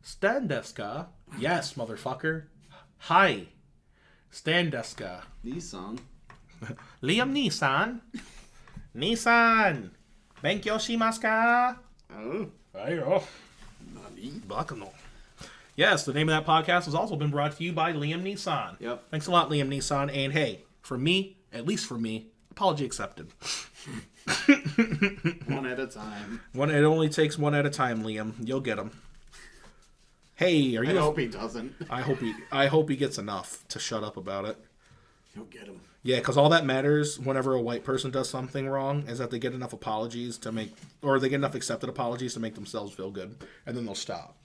Stand desk, yes, motherfucker. Hi. Stand desk. Nissan. Liam Nissan. Benkyo shimasu ka? Oh. Ayo. Bakano. Yes, the name of that podcast has also been brought to you by Liam Neeson. Yep. Thanks a lot, Liam Neeson. And hey, for me, at least for me, apology accepted. One at a time. It only takes one at a time, Liam. You'll get them. Hey, are you? I hope he doesn't. I hope he gets enough to shut up about it. He'll get him. Yeah, because all that matters whenever a white person does something wrong is that they get enough apologies to make, or they get enough accepted apologies to make themselves feel good, and then they'll stop.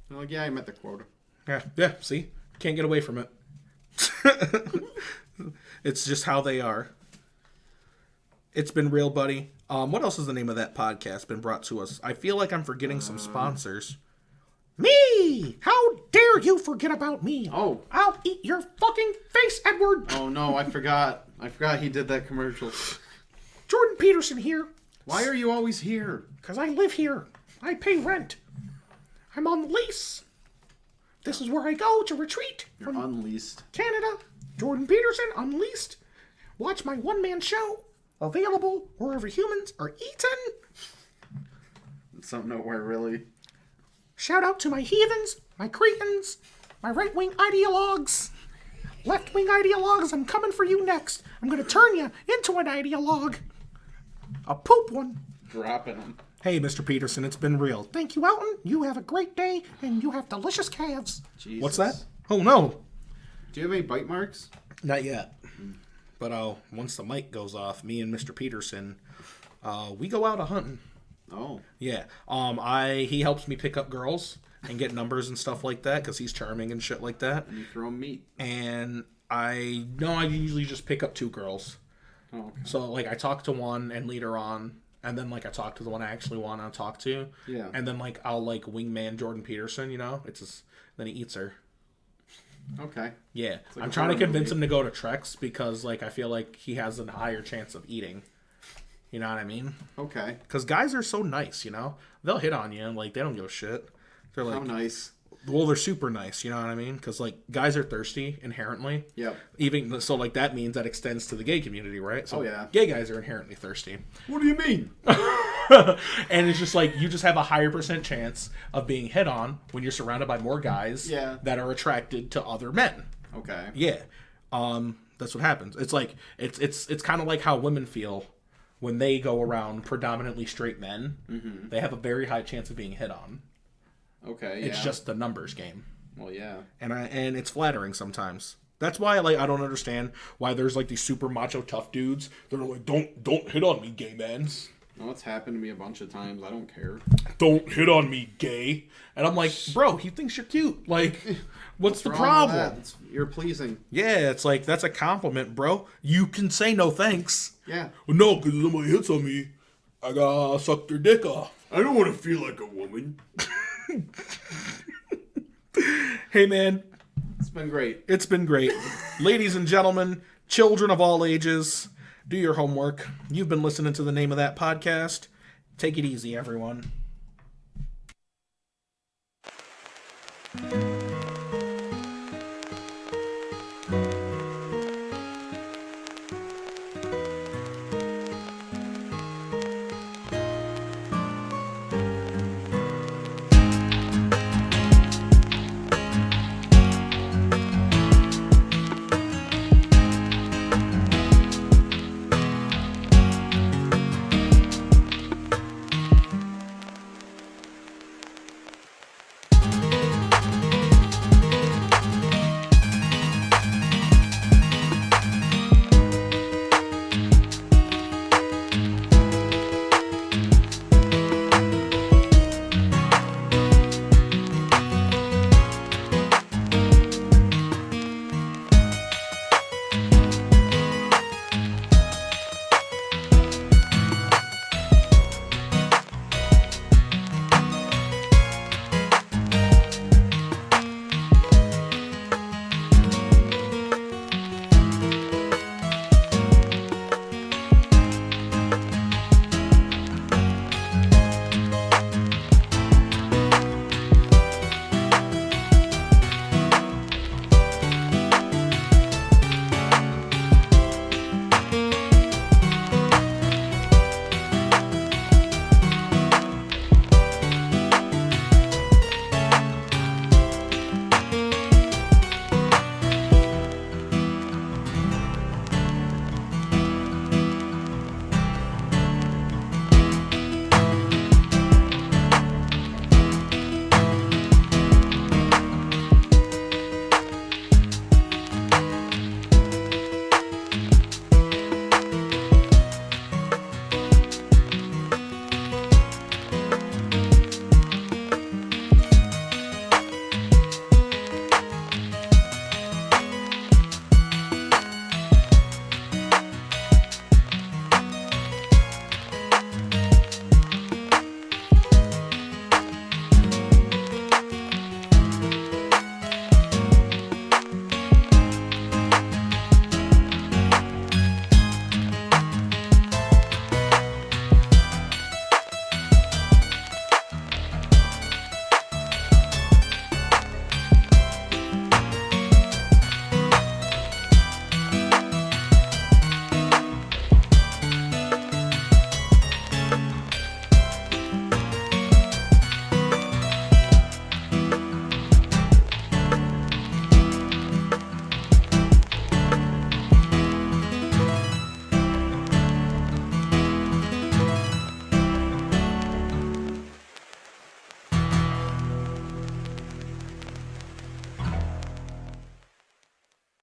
Well, yeah, I met the quota. Yeah. See, can't get away from it. It's just how they are. It's been real, buddy. What else is the name of that podcast been brought to us? I feel like I'm forgetting some sponsors. Me! How dare you forget about me? Oh. I'll eat your fucking face, Edward! Oh no, I forgot. I forgot he did that commercial. Jordan Peterson here, Why are you always here? because I live here. I pay rent. I'm on the lease. This is where I go to retreat You're from unleased. Canada. Jordan Peterson, Unleashed. Watch my one-man show. Available wherever humans are eaten. Something nowhere really. Shout out to my heathens, my cretins, my right-wing ideologues. Left-wing ideologues, I'm coming for you next. I'm going to turn you into an ideologue. A poop one. Dropping him. Hey, Mr. Peterson, it's been real. Thank you, Elton. You have a great day, and you have delicious calves. Jesus. What's that? Oh no, Do you have any bite marks? not yet. But once the mic goes off, me and Mr. Peterson, we go out a hunting. Oh. Yeah. He helps me pick up girls and get numbers and stuff like that because he's charming and shit like that. And you throw him meat. And I usually just pick up 2 girls. Oh, okay. So like I talk to one and lead her on, and then like I talk to the one I actually want to talk to. Yeah. And then like I'll like wingman Jordan Peterson, it's just, then he eats her. Okay. Yeah. like I'm a trying to horror convince movie. him to go to Trex because like I feel like he has a higher chance of eating. You know what I mean? Okay. Because guys are so nice, you know? They'll hit on you and, like, they don't give a shit. They're like, How nice. well, they're super nice, you know what I mean? Because, like, guys are thirsty inherently. Yep. Even so, like, that means that extends to the gay community, right? So Oh, yeah. gay guys are inherently thirsty. What do you mean? And it's just like, you just have a higher % chance of being hit on when you're surrounded by more guys that are attracted to other men. Okay. Yeah. That's what happens. It's like, it's kind of like how women feel when they go around predominantly straight men. Mm-hmm. They have a very high chance of being hit on. Okay, It's just the numbers game. Well, yeah. And it's flattering sometimes. That's why I don't understand why there's like these super macho tough dudes that are like, don't hit on me, gay man. No, it's happened to me a bunch of times. I don't care. Don't hit on me, gay. And I'm like, bro, he thinks you're cute. Like, what's the problem? You're pleasing. Yeah, it's like, that's a compliment, bro. You can say no thanks. Yeah. Well, no, because if somebody hits on me, I gotta suck their dick off. I don't want to feel like a woman. Hey, man. It's been great. It's been great. Ladies and gentlemen, children of all ages, do your homework. You've been listening to the Name of That podcast. Take it easy, everyone.